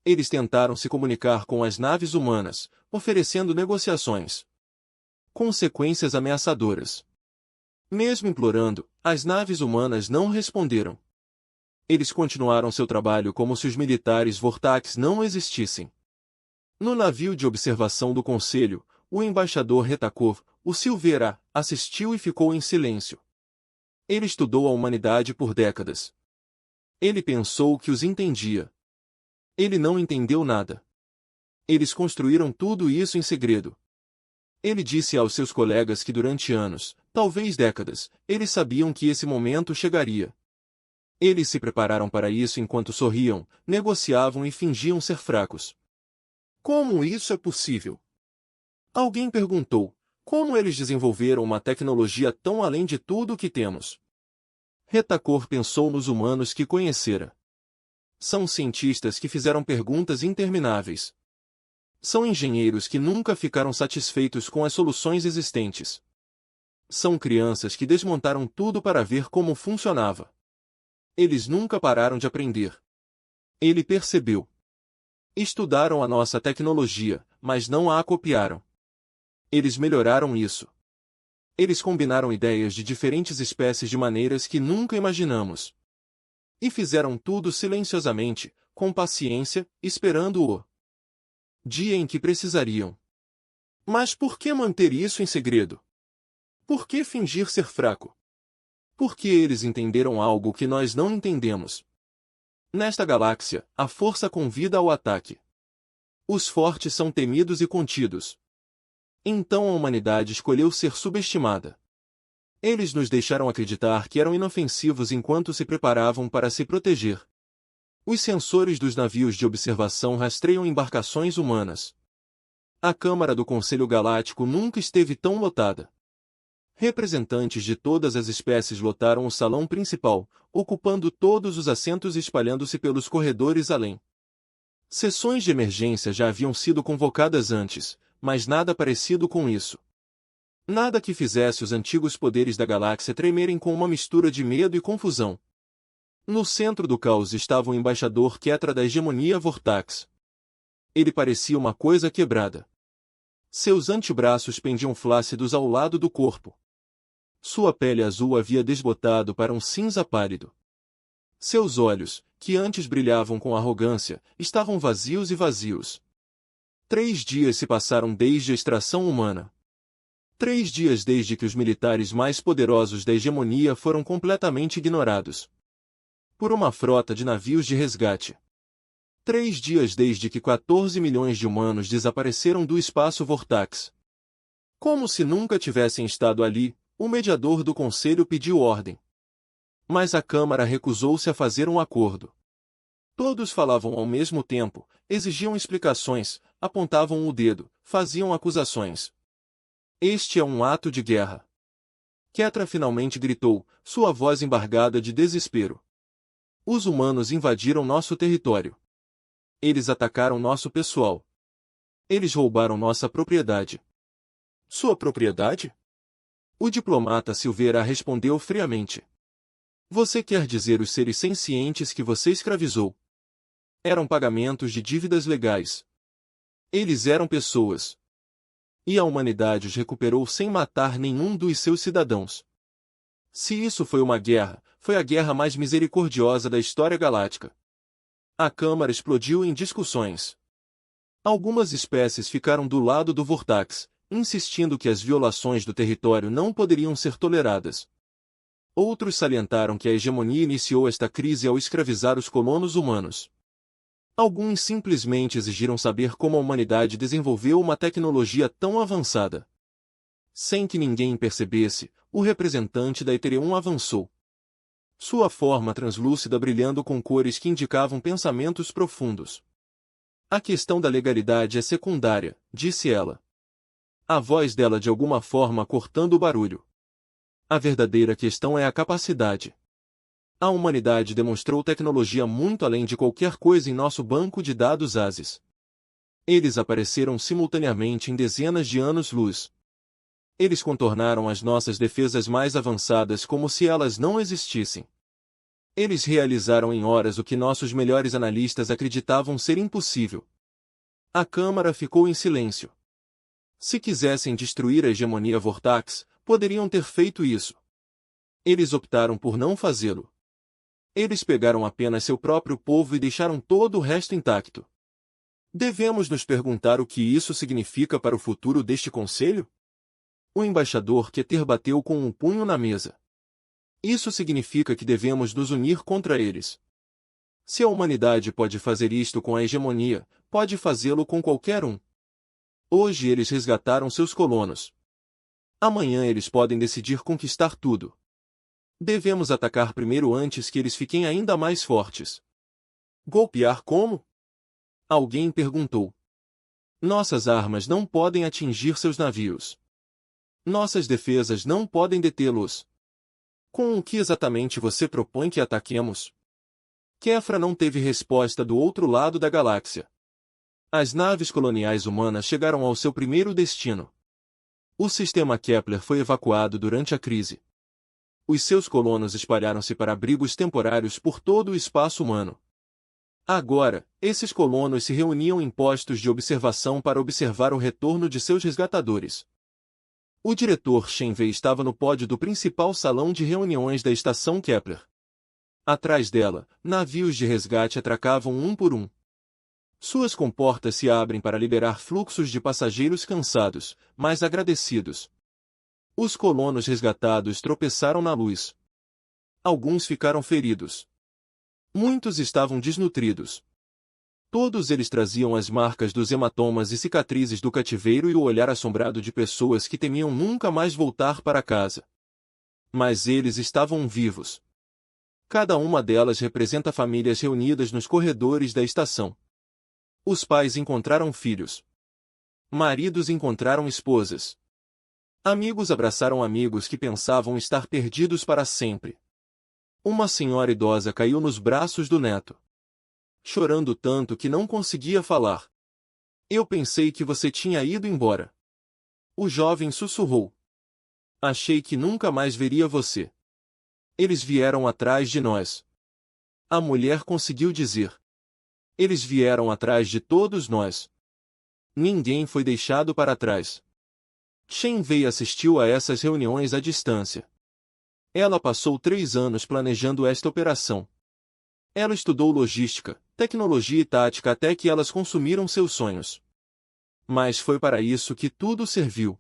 Eles tentaram se comunicar com as naves humanas, oferecendo negociações. Consequências ameaçadoras. Mesmo implorando, as naves humanas não responderam. Eles continuaram seu trabalho como se os militares Vortax não existissem. No navio de observação do Conselho, o embaixador Retakov, o Silveira, assistiu e ficou em silêncio. Ele estudou a humanidade por décadas. Ele pensou que os entendia. Ele não entendeu nada. Eles construíram tudo isso em segredo. Ele disse aos seus colegas que durante anos, talvez décadas, eles sabiam que esse momento chegaria. Eles se prepararam para isso enquanto sorriam, negociavam e fingiam ser fracos. Como isso é possível? Alguém perguntou. Como eles desenvolveram uma tecnologia tão além de tudo o que temos? Retakor pensou nos humanos que conhecera. São cientistas que fizeram perguntas intermináveis. São engenheiros que nunca ficaram satisfeitos com as soluções existentes. São crianças que desmontaram tudo para ver como funcionava. Eles nunca pararam de aprender. Ele percebeu. Estudaram a nossa tecnologia, mas não a copiaram. Eles melhoraram isso. Eles combinaram ideias de diferentes espécies de maneiras que nunca imaginamos. E fizeram tudo silenciosamente, com paciência, esperando o dia em que precisariam. Mas por que manter isso em segredo? Por que fingir ser fraco? Porque eles entenderam algo que nós não entendemos. Nesta galáxia, a força convida ao ataque. Os fortes são temidos e contidos. Então a humanidade escolheu ser subestimada. Eles nos deixaram acreditar que eram inofensivos enquanto se preparavam para se proteger. Os sensores dos navios de observação rastreiam embarcações humanas. A Câmara do Conselho Galáctico nunca esteve tão lotada. Representantes de todas as espécies lotaram o salão principal, ocupando todos os assentos e espalhando-se pelos corredores além. Sessões de emergência já haviam sido convocadas antes, mas nada parecido com isso. Nada que fizesse os antigos poderes da galáxia tremerem com uma mistura de medo e confusão. No centro do caos estava o embaixador Ketra da hegemonia Vortax. Ele parecia uma coisa quebrada. Seus antebraços pendiam flácidos ao lado do corpo. Sua pele azul havia desbotado para um cinza pálido. Seus olhos, que antes brilhavam com arrogância, estavam vazios e vazios. 3 dias se passaram desde a extração humana. 3 dias desde que os militares mais poderosos da hegemonia foram completamente ignorados por uma frota de navios de resgate. 3 dias desde que 14 milhões de humanos desapareceram do espaço Vortax. Como se nunca tivessem estado ali, o mediador do conselho pediu ordem. Mas a Câmara recusou-se a fazer um acordo. Todos falavam ao mesmo tempo, exigiam explicações, apontavam o dedo, faziam acusações. Este é um ato de guerra. Ketra finalmente gritou, sua voz embargada de desespero. Os humanos invadiram nosso território. Eles atacaram nosso pessoal. Eles roubaram nossa propriedade. Sua propriedade? O diplomata Silveira respondeu friamente. Você quer dizer os seres sencientes que você escravizou? Eram pagamentos de dívidas legais. Eles eram pessoas. E a humanidade os recuperou sem matar nenhum dos seus cidadãos. Se isso foi uma guerra, foi a guerra mais misericordiosa da história galáctica. A Câmara explodiu em discussões. Algumas espécies ficaram do lado do Vortax, insistindo que as violações do território não poderiam ser toleradas. Outros salientaram que a hegemonia iniciou esta crise ao escravizar os colonos humanos. Alguns simplesmente exigiram saber como a humanidade desenvolveu uma tecnologia tão avançada. Sem que ninguém percebesse, o representante da Ethereum avançou. Sua forma translúcida brilhando com cores que indicavam pensamentos profundos. A questão da legalidade é secundária, disse ela. A voz dela de alguma forma cortando o barulho. A verdadeira questão é a capacidade. A humanidade demonstrou tecnologia muito além de qualquer coisa em nosso banco de dados ASIS. Eles apareceram simultaneamente em dezenas de anos-luz. Eles contornaram as nossas defesas mais avançadas como se elas não existissem. Eles realizaram em horas o que nossos melhores analistas acreditavam ser impossível. A Câmara ficou em silêncio. Se quisessem destruir a hegemonia Vortax, poderiam ter feito isso. Eles optaram por não fazê-lo. Eles pegaram apenas seu próprio povo e deixaram todo o resto intacto. Devemos nos perguntar o que isso significa para o futuro deste conselho? O embaixador Keter bateu com um punho na mesa. Isso significa que devemos nos unir contra eles. Se a humanidade pode fazer isto com a hegemonia, pode fazê-lo com qualquer um. Hoje eles resgataram seus colonos. Amanhã eles podem decidir conquistar tudo. Devemos atacar primeiro antes que eles fiquem ainda mais fortes. Golpear como? Alguém perguntou. Nossas armas não podem atingir seus navios. Nossas defesas não podem detê-los. Com o que exatamente você propõe que ataquemos? Kefra não teve resposta do outro lado da galáxia. As naves coloniais humanas chegaram ao seu primeiro destino. O sistema Kepler foi evacuado durante a crise. Os seus colonos espalharam-se para abrigos temporários por todo o espaço humano. Agora, esses colonos se reuniam em postos de observação para observar o retorno de seus resgatadores. O diretor Shenwei estava no pódio do principal salão de reuniões da estação Kepler. Atrás dela, navios de resgate atracavam um por um. Suas comportas se abrem para liberar fluxos de passageiros cansados, mas agradecidos. Os colonos resgatados tropeçaram na luz. Alguns ficaram feridos. Muitos estavam desnutridos. Todos eles traziam as marcas dos hematomas e cicatrizes do cativeiro e o olhar assombrado de pessoas que temiam nunca mais voltar para casa. Mas eles estavam vivos. Cada uma delas representa famílias reunidas nos corredores da estação. Os pais encontraram filhos. Maridos encontraram esposas. Amigos abraçaram amigos que pensavam estar perdidos para sempre. Uma senhora idosa caiu nos braços do neto, chorando tanto que não conseguia falar. Eu pensei que você tinha ido embora. O jovem sussurrou. Achei que nunca mais veria você. Eles vieram atrás de nós. A mulher conseguiu dizer. Eles vieram atrás de todos nós. Ninguém foi deixado para trás. Shen Wei assistiu a essas reuniões à distância. Ela passou 3 anos planejando esta operação. Ela estudou logística, tecnologia e tática até que elas consumiram seus sonhos. Mas foi para isso que tudo serviu.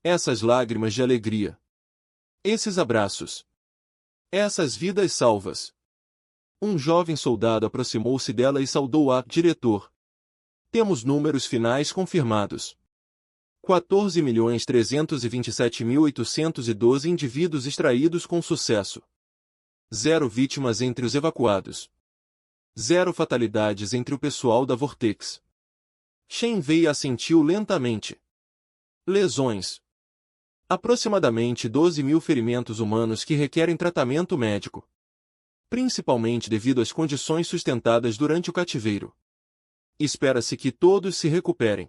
Essas lágrimas de alegria. Esses abraços. Essas vidas salvas. Um jovem soldado aproximou-se dela e saudou-a, diretor. Temos números finais confirmados. 14.327.812 indivíduos extraídos com sucesso. 0 vítimas entre os evacuados. 0 fatalidades entre o pessoal da Vortex. Shen Wei assentiu lentamente. Lesões. Aproximadamente 12.000 ferimentos humanos que requerem tratamento médico. Principalmente devido às condições sustentadas durante o cativeiro. Espera-se que todos se recuperem.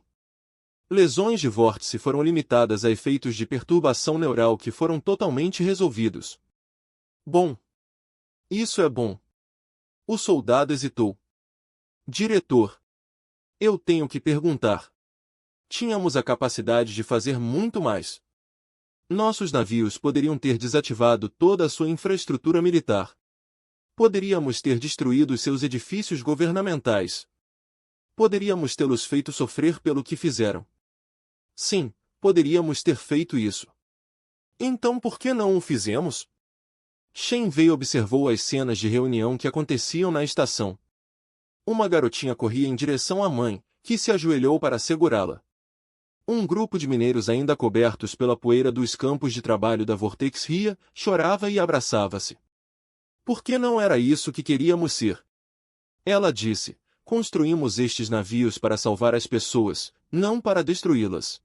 Lesões de vórtice foram limitadas a efeitos de perturbação neural que foram totalmente resolvidos. Bom. Isso é bom. O soldado hesitou. Diretor. Eu tenho que perguntar. Tínhamos a capacidade de fazer muito mais. Nossos navios poderiam ter desativado toda a sua infraestrutura militar. Poderíamos ter destruído seus edifícios governamentais. Poderíamos tê-los feito sofrer pelo que fizeram. Sim, poderíamos ter feito isso. Então por que não o fizemos? Shen Wei observou as cenas de reunião que aconteciam na estação. Uma garotinha corria em direção à mãe, que se ajoelhou para segurá-la. Um grupo de mineiros ainda cobertos pela poeira dos campos de trabalho da Vortex ria, chorava e abraçava-se. Por que não era isso que queríamos ser? Ela disse, construímos estes navios para salvar as pessoas, não para destruí-las.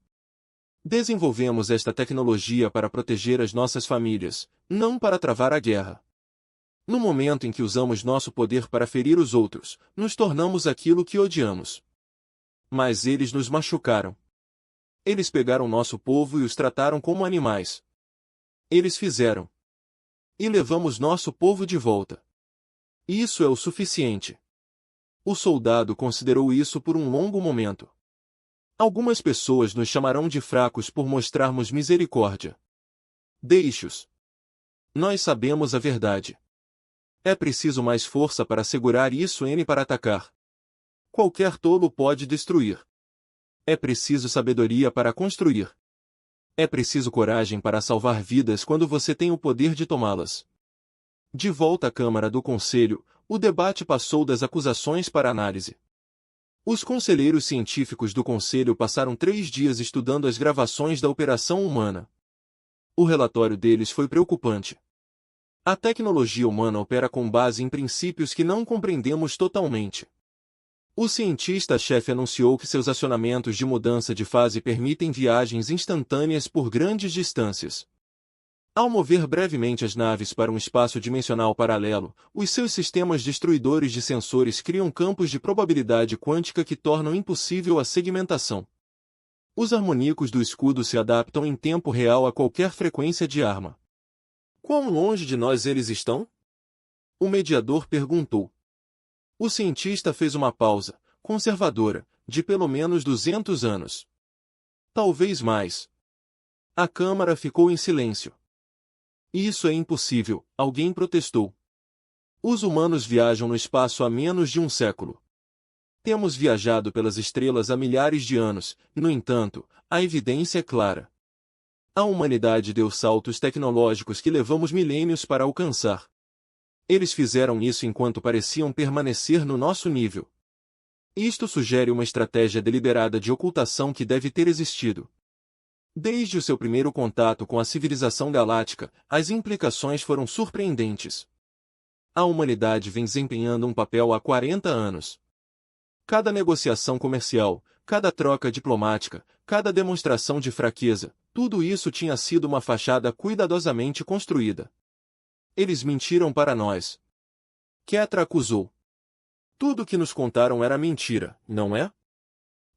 Desenvolvemos esta tecnologia para proteger as nossas famílias, não para travar a guerra. No momento em que usamos nosso poder para ferir os outros, nos tornamos aquilo que odiamos. Mas eles nos machucaram. Eles pegaram nosso povo e os trataram como animais. Eles fizeram. E levamos nosso povo de volta. Isso é o suficiente. O soldado considerou isso por um longo momento. Algumas pessoas nos chamarão de fracos por mostrarmos misericórdia. Deixe-os. Nós sabemos a verdade. É preciso mais força para segurar isso e para atacar. Qualquer tolo pode destruir. É preciso sabedoria para construir. É preciso coragem para salvar vidas quando você tem o poder de tomá-las. De volta à Câmara do Conselho, o debate passou das acusações para análise. Os conselheiros científicos do Conselho passaram 3 dias estudando as gravações da operação humana. O relatório deles foi preocupante. A tecnologia humana opera com base em princípios que não compreendemos totalmente. O cientista-chefe anunciou que seus acionamentos de mudança de fase permitem viagens instantâneas por grandes distâncias. Ao mover brevemente as naves para um espaço dimensional paralelo, os seus sistemas destruidores de sensores criam campos de probabilidade quântica que tornam impossível a segmentação. Os harmônicos do escudo se adaptam em tempo real a qualquer frequência de arma. Quão longe de nós eles estão? O mediador perguntou. O cientista fez uma pausa, conservadora, de pelo menos 200 anos. Talvez mais. A Câmara ficou em silêncio. Isso é impossível, alguém protestou. Os humanos viajam no espaço há menos de um século. Temos viajado pelas estrelas há milhares de anos, e, no entanto, a evidência é clara. A humanidade deu saltos tecnológicos que levamos milênios para alcançar. Eles fizeram isso enquanto pareciam permanecer no nosso nível. Isto sugere uma estratégia deliberada de ocultação que deve ter existido. Desde o seu primeiro contato com a civilização galáctica, as implicações foram surpreendentes. A humanidade vem desempenhando um papel há 40 anos. Cada negociação comercial, cada troca diplomática, cada demonstração de fraqueza, tudo isso tinha sido uma fachada cuidadosamente construída. Eles mentiram para nós. Ketra acusou. Tudo o que nos contaram era mentira, não é?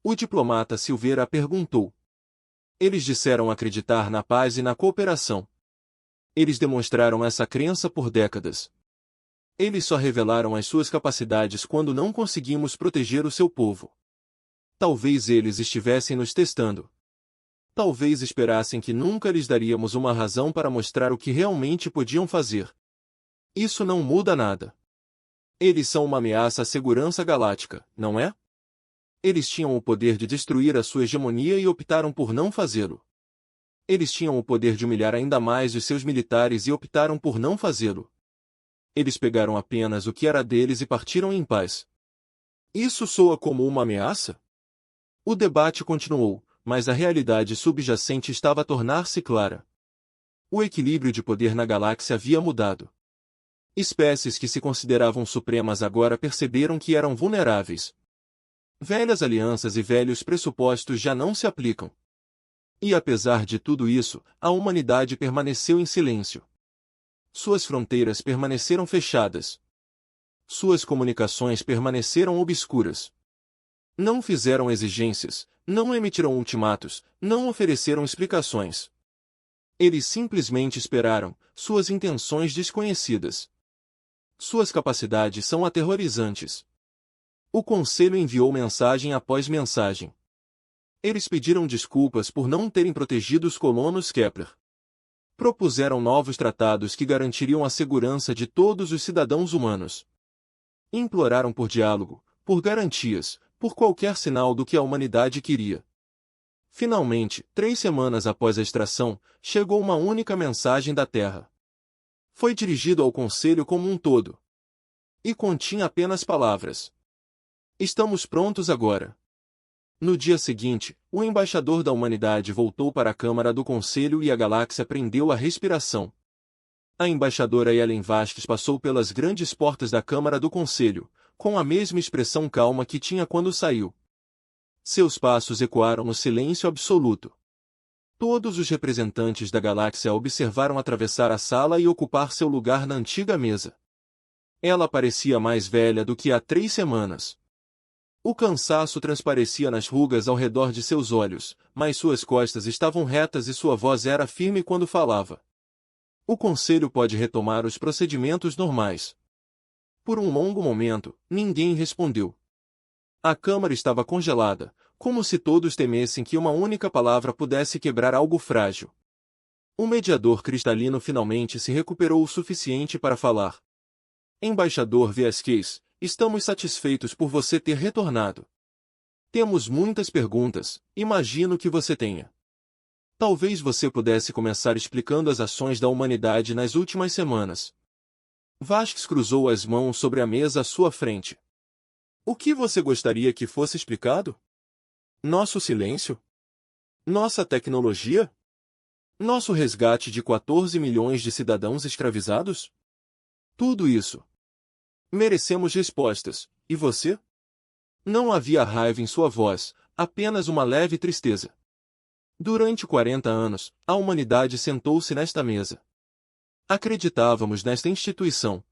O diplomata Silveira perguntou. Eles disseram acreditar na paz e na cooperação. Eles demonstraram essa crença por décadas. Eles só revelaram as suas capacidades quando não conseguimos proteger o seu povo. Talvez eles estivessem nos testando. Talvez esperassem que nunca lhes daríamos uma razão para mostrar o que realmente podiam fazer. Isso não muda nada. Eles são uma ameaça à segurança galáctica, não é? Eles tinham o poder de destruir a sua hegemonia e optaram por não fazê-lo. Eles tinham o poder de humilhar ainda mais os seus militares e optaram por não fazê-lo. Eles pegaram apenas o que era deles e partiram em paz. Isso soa como uma ameaça? O debate continuou, mas a realidade subjacente estava a tornar-se clara. O equilíbrio de poder na galáxia havia mudado. Espécies que se consideravam supremas agora perceberam que eram vulneráveis. Velhas alianças e velhos pressupostos já não se aplicam. E apesar de tudo isso, a humanidade permaneceu em silêncio. Suas fronteiras permaneceram fechadas. Suas comunicações permaneceram obscuras. Não fizeram exigências, não emitiram ultimatos, não ofereceram explicações. Eles simplesmente esperaram, suas intenções desconhecidas. Suas capacidades são aterrorizantes. O Conselho enviou mensagem após mensagem. Eles pediram desculpas por não terem protegido os colonos Kepler. Propuseram novos tratados que garantiriam a segurança de todos os cidadãos humanos. Imploraram por diálogo, por garantias, por qualquer sinal do que a humanidade queria. Finalmente, 3 semanas após a extração, chegou uma única mensagem da Terra. Foi dirigido ao Conselho como um todo. E continha apenas palavras. Estamos prontos agora. No dia seguinte, o embaixador da humanidade voltou para a Câmara do Conselho e a galáxia prendeu a respiração. A embaixadora Ellen Vasquez passou pelas grandes portas da Câmara do Conselho, com a mesma expressão calma que tinha quando saiu. Seus passos ecoaram no silêncio absoluto. Todos os representantes da galáxia a observaram atravessar a sala e ocupar seu lugar na antiga mesa. Ela parecia mais velha do que há 3 semanas. O cansaço transparecia nas rugas ao redor de seus olhos, mas suas costas estavam retas e sua voz era firme quando falava. O Conselho pode retomar os procedimentos normais. Por um longo momento, ninguém respondeu. A Câmara estava congelada, como se todos temessem que uma única palavra pudesse quebrar algo frágil. O mediador cristalino finalmente se recuperou o suficiente para falar. Embaixador Vasquez, estamos satisfeitos por você ter retornado. Temos muitas perguntas, imagino que você tenha. Talvez você pudesse começar explicando as ações da humanidade nas últimas semanas. Vasquez cruzou as mãos sobre a mesa à sua frente. O que você gostaria que fosse explicado? Nosso silêncio? Nossa tecnologia? Nosso resgate de 14 milhões de cidadãos escravizados? Tudo isso. Merecemos respostas, e você? Não havia raiva em sua voz, apenas uma leve tristeza. Durante 40 anos, a humanidade sentou-se nesta mesa. Acreditávamos nesta instituição.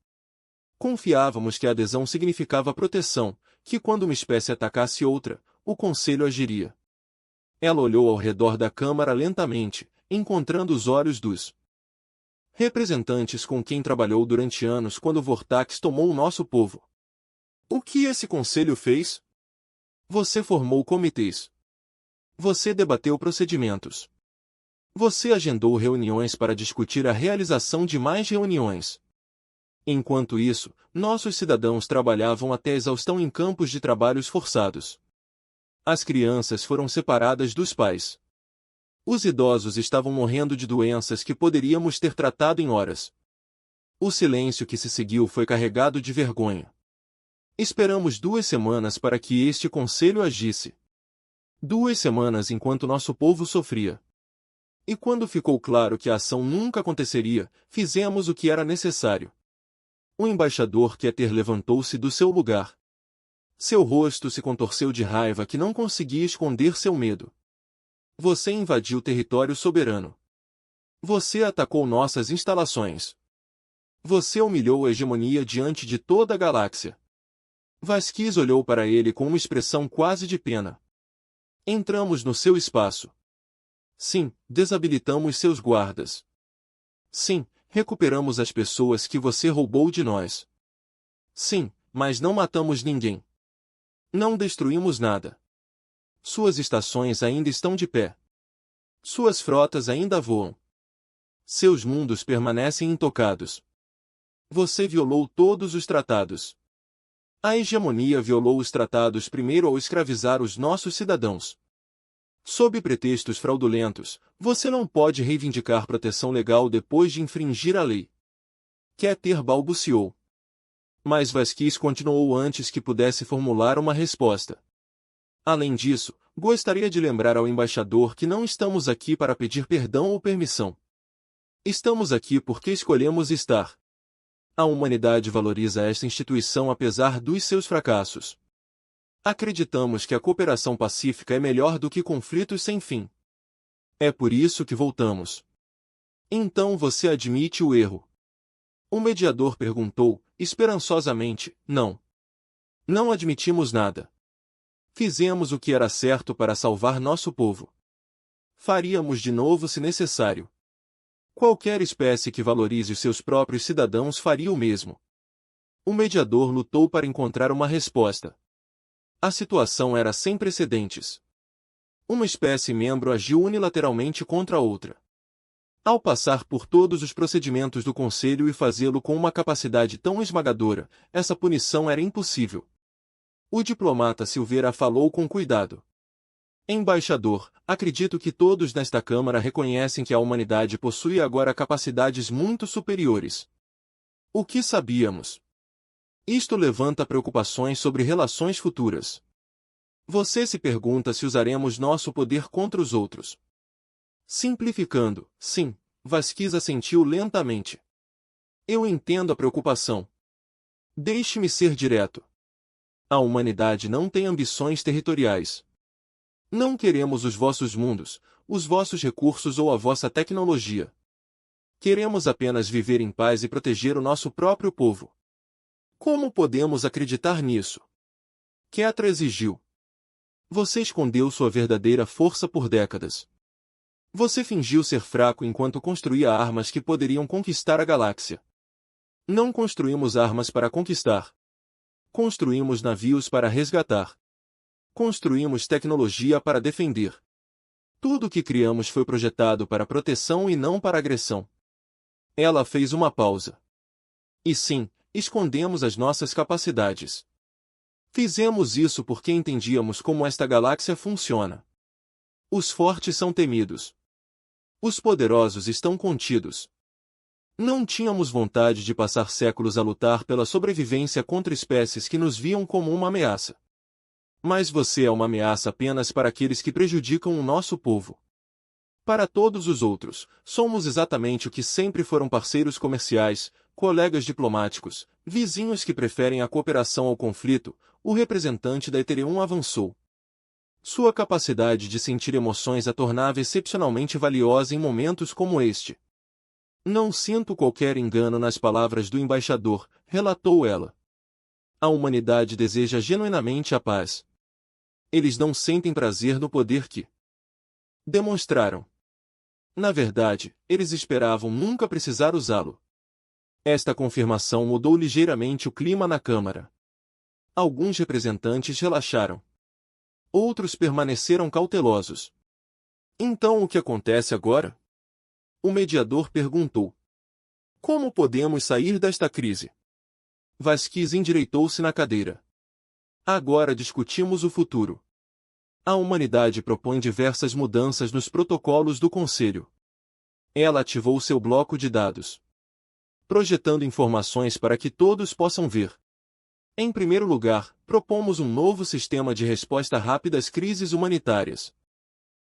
Confiávamos que a adesão significava proteção, que quando uma espécie atacasse outra, o Conselho agiria. Ela olhou ao redor da Câmara lentamente, encontrando os olhos dos representantes com quem trabalhou durante anos quando Vortax tomou o nosso povo. O que esse Conselho fez? Você formou comitês. Você debateu procedimentos. Você agendou reuniões para discutir a realização de mais reuniões. Enquanto isso, nossos cidadãos trabalhavam até exaustão em campos de trabalhos forçados. As crianças foram separadas dos pais. Os idosos estavam morrendo de doenças que poderíamos ter tratado em horas. O silêncio que se seguiu foi carregado de vergonha. Esperamos 2 semanas para que este Conselho agisse. 2 semanas enquanto nosso povo sofria. E quando ficou claro que a ação nunca aconteceria, fizemos o que era necessário. O embaixador Keter levantou-se do seu lugar. Seu rosto se contorceu de raiva que não conseguia esconder seu medo. Você invadiu território soberano. Você atacou nossas instalações. Você humilhou a hegemonia diante de toda a galáxia. Vasquez olhou para ele com uma expressão quase de pena. Entramos no seu espaço. Sim, desabilitamos seus guardas. Sim, recuperamos as pessoas que você roubou de nós. Sim, mas não matamos ninguém. Não destruímos nada. Suas estações ainda estão de pé. Suas frotas ainda voam. Seus mundos permanecem intocados. Você violou todos os tratados. A hegemonia violou os tratados primeiro ao escravizar os nossos cidadãos. Sob pretextos fraudulentos, você não pode reivindicar proteção legal depois de infringir a lei. Keter balbuciou. Mas Vasquez continuou antes que pudesse formular uma resposta. Além disso, gostaria de lembrar ao embaixador que não estamos aqui para pedir perdão ou permissão. Estamos aqui porque escolhemos estar. A humanidade valoriza esta instituição apesar dos seus fracassos. Acreditamos que a cooperação pacífica é melhor do que conflitos sem fim. É por isso que voltamos. Então você admite o erro? O mediador perguntou, esperançosamente, não. Não admitimos nada. Fizemos o que era certo para salvar nosso povo. Faríamos de novo se necessário. Qualquer espécie que valorize os seus próprios cidadãos faria o mesmo. O mediador lutou para encontrar uma resposta. A situação era sem precedentes. Uma espécie membro agiu unilateralmente contra a outra. Ao passar por todos os procedimentos do Conselho e fazê-lo com uma capacidade tão esmagadora, essa punição era impossível. O diplomata Silveira falou com cuidado. Embaixador, acredito que todos nesta Câmara reconhecem que a humanidade possui agora capacidades muito superiores. O que sabíamos? Isto levanta preocupações sobre relações futuras. Você se pergunta se usaremos nosso poder contra os outros. Simplificando, sim, Vasquez assentiu lentamente. Eu entendo a preocupação. Deixe-me ser direto. A humanidade não tem ambições territoriais. Não queremos os vossos mundos, os vossos recursos ou a vossa tecnologia. Queremos apenas viver em paz e proteger o nosso próprio povo. Como podemos acreditar nisso? Ketra exigiu. Você escondeu sua verdadeira força por décadas. Você fingiu ser fraco enquanto construía armas que poderiam conquistar a galáxia. Não construímos armas para conquistar. Construímos navios para resgatar. Construímos tecnologia para defender. Tudo o que criamos foi projetado para proteção e não para agressão. Ela fez uma pausa. E sim, escondemos as nossas capacidades. Fizemos isso porque entendíamos como esta galáxia funciona. Os fortes são temidos. Os poderosos estão contidos. Não tínhamos vontade de passar séculos a lutar pela sobrevivência contra espécies que nos viam como uma ameaça. Mas você é uma ameaça apenas para aqueles que prejudicam o nosso povo. Para todos os outros, somos exatamente o que sempre foram parceiros comerciais, colegas diplomáticos, vizinhos que preferem a cooperação ao conflito, o representante da Ethereum avançou. Sua capacidade de sentir emoções a tornava excepcionalmente valiosa em momentos como este. Não sinto qualquer engano nas palavras do embaixador, relatou ela. A humanidade deseja genuinamente a paz. Eles não sentem prazer no poder que demonstraram. Na verdade, eles esperavam nunca precisar usá-lo. Esta confirmação mudou ligeiramente o clima na Câmara. Alguns representantes relaxaram. Outros permaneceram cautelosos. Então o que acontece agora? O mediador perguntou. Como podemos sair desta crise? Vasquez endireitou-se na cadeira. Agora discutimos o futuro. A humanidade propõe diversas mudanças nos protocolos do Conselho. Ela ativou seu bloco de dados, projetando informações para que todos possam ver. Em primeiro lugar, propomos um novo sistema de resposta rápida às crises humanitárias.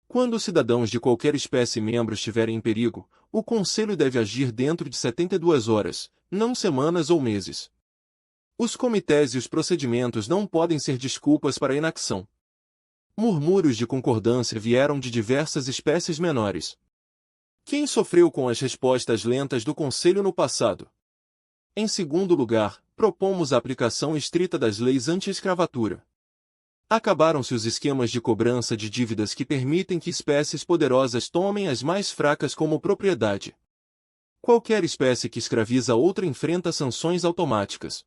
Quando os cidadãos de qualquer espécie membro estiverem em perigo, o Conselho deve agir dentro de 72 horas, não semanas ou meses. Os comitês e os procedimentos não podem ser desculpas para a inacção. Murmúrios de concordância vieram de diversas espécies menores. Quem sofreu com as respostas lentas do Conselho no passado? Em segundo lugar, propomos a aplicação estrita das leis anti-escravatura. Acabaram-se os esquemas de cobrança de dívidas que permitem que espécies poderosas tomem as mais fracas como propriedade. Qualquer espécie que escraviza outra enfrenta sanções automáticas.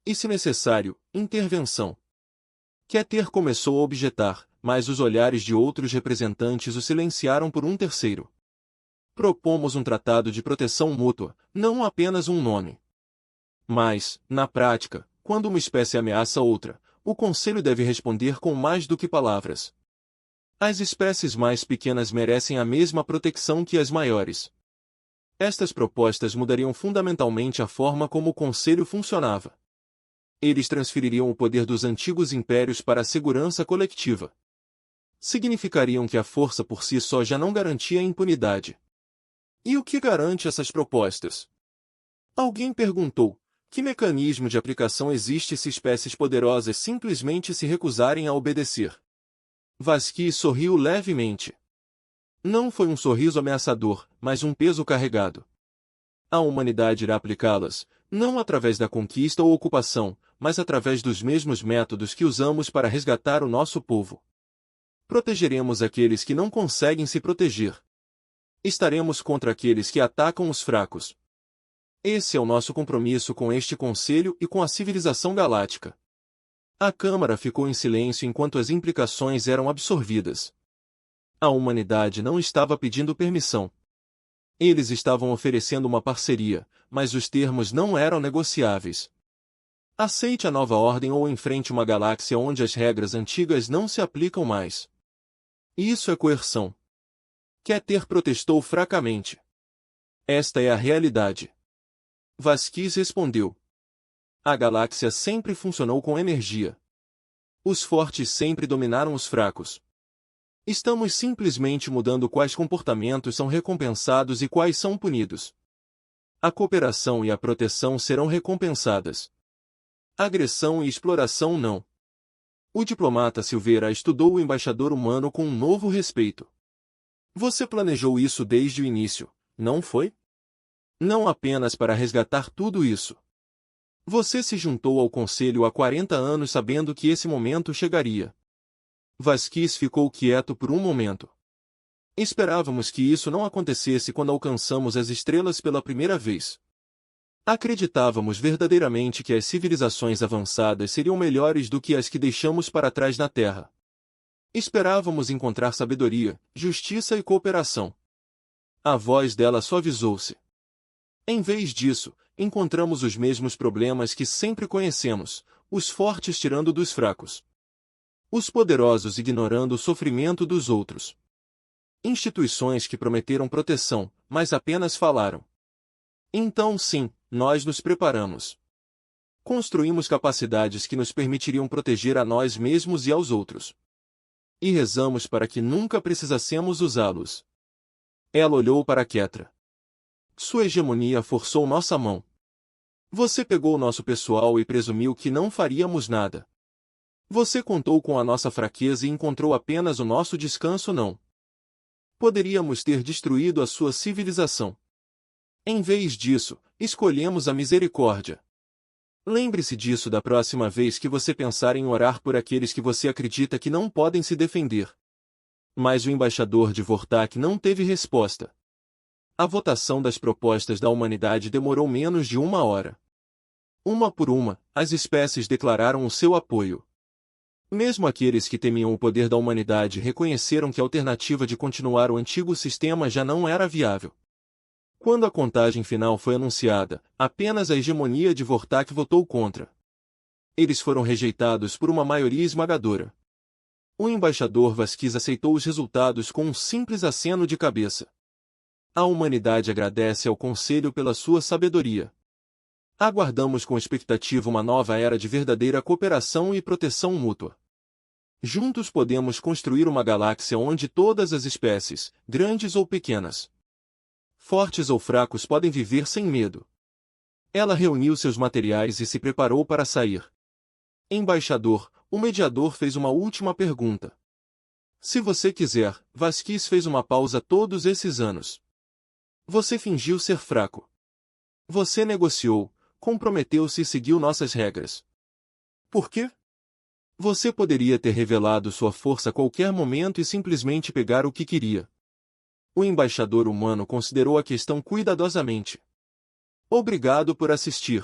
E se necessário, intervenção. Keter começou a objetar, mas os olhares de outros representantes o silenciaram por um terceiro. Propomos um tratado de proteção mútua, não apenas um nome. Mas, na prática, quando uma espécie ameaça outra, o Conselho deve responder com mais do que palavras. As espécies mais pequenas merecem a mesma proteção que as maiores. Estas propostas mudariam fundamentalmente a forma como o Conselho funcionava. Eles transfeririam o poder dos antigos impérios para a segurança coletiva. Significariam que a força por si só já não garantia a impunidade. E o que garante essas propostas? Alguém perguntou: que mecanismo de aplicação existe se espécies poderosas simplesmente se recusarem a obedecer? Vasquez sorriu levemente. Não foi um sorriso ameaçador, mas um peso carregado. A humanidade irá aplicá-las, não através da conquista ou ocupação, mas através dos mesmos métodos que usamos para resgatar o nosso povo. Protegeremos aqueles que não conseguem se proteger. Estaremos contra aqueles que atacam os fracos. Esse é o nosso compromisso com este Conselho e com a civilização galáctica. A Câmara ficou em silêncio enquanto as implicações eram absorvidas. A humanidade não estava pedindo permissão. Eles estavam oferecendo uma parceria, mas os termos não eram negociáveis. Aceite a nova ordem ou enfrente uma galáxia onde as regras antigas não se aplicam mais. Isso é coerção. Keter protestou fracamente. Esta é a realidade. Vasquez respondeu. A galáxia sempre funcionou com energia. Os fortes sempre dominaram os fracos. Estamos simplesmente mudando quais comportamentos são recompensados e quais são punidos. A cooperação e a proteção serão recompensadas. Agressão e exploração não. O diplomata Silveira estudou o embaixador humano com um novo respeito. Você planejou isso desde o início, não foi? Não apenas para resgatar tudo isso. Você se juntou ao Conselho há 40 anos sabendo que esse momento chegaria. Vasquez ficou quieto por um momento. Esperávamos que isso não acontecesse quando alcançamos as estrelas pela primeira vez. Acreditávamos verdadeiramente que as civilizações avançadas seriam melhores do que as que deixamos para trás na Terra. Esperávamos encontrar sabedoria, justiça e cooperação. A voz dela suavizou-se. Em vez disso, encontramos os mesmos problemas que sempre conhecemos, os fortes tirando dos fracos. Os poderosos ignorando o sofrimento dos outros. Instituições que prometeram proteção, mas apenas falaram. Então sim, nós nos preparamos. Construímos capacidades que nos permitiriam proteger a nós mesmos e aos outros. E rezamos para que nunca precisassemos usá-los. Ela olhou para Ketra. Sua hegemonia forçou nossa mão. Você pegou nosso pessoal e presumiu que não faríamos nada. Você contou com a nossa fraqueza e encontrou apenas o nosso descanso não. Poderíamos ter destruído a sua civilização. Em vez disso, escolhemos a misericórdia. Lembre-se disso da próxima vez que você pensar em orar por aqueles que você acredita que não podem se defender. Mas o embaixador de Vortak não teve resposta. A votação das propostas da humanidade demorou menos de 1 hora. Uma por uma, as espécies declararam o seu apoio. Mesmo aqueles que temiam o poder da humanidade reconheceram que a alternativa de continuar o antigo sistema já não era viável. Quando a contagem final foi anunciada, apenas a hegemonia de Vortak votou contra. Eles foram rejeitados por uma maioria esmagadora. O embaixador Vasquez aceitou os resultados com um simples aceno de cabeça. A humanidade agradece ao Conselho pela sua sabedoria. Aguardamos com expectativa uma nova era de verdadeira cooperação e proteção mútua. Juntos podemos construir uma galáxia onde todas as espécies, grandes ou pequenas, fortes ou fracos podem viver sem medo. Ela reuniu seus materiais e se preparou para sair. Embaixador, o mediador fez uma última pergunta. Se você quiser, Vasquez fez uma pausa todos esses anos. Você fingiu ser fraco. Você negociou, comprometeu-se e seguiu nossas regras. Por quê? Você poderia ter revelado sua força a qualquer momento e simplesmente pegar o que queria. O embaixador humano considerou a questão cuidadosamente. Obrigado por assistir.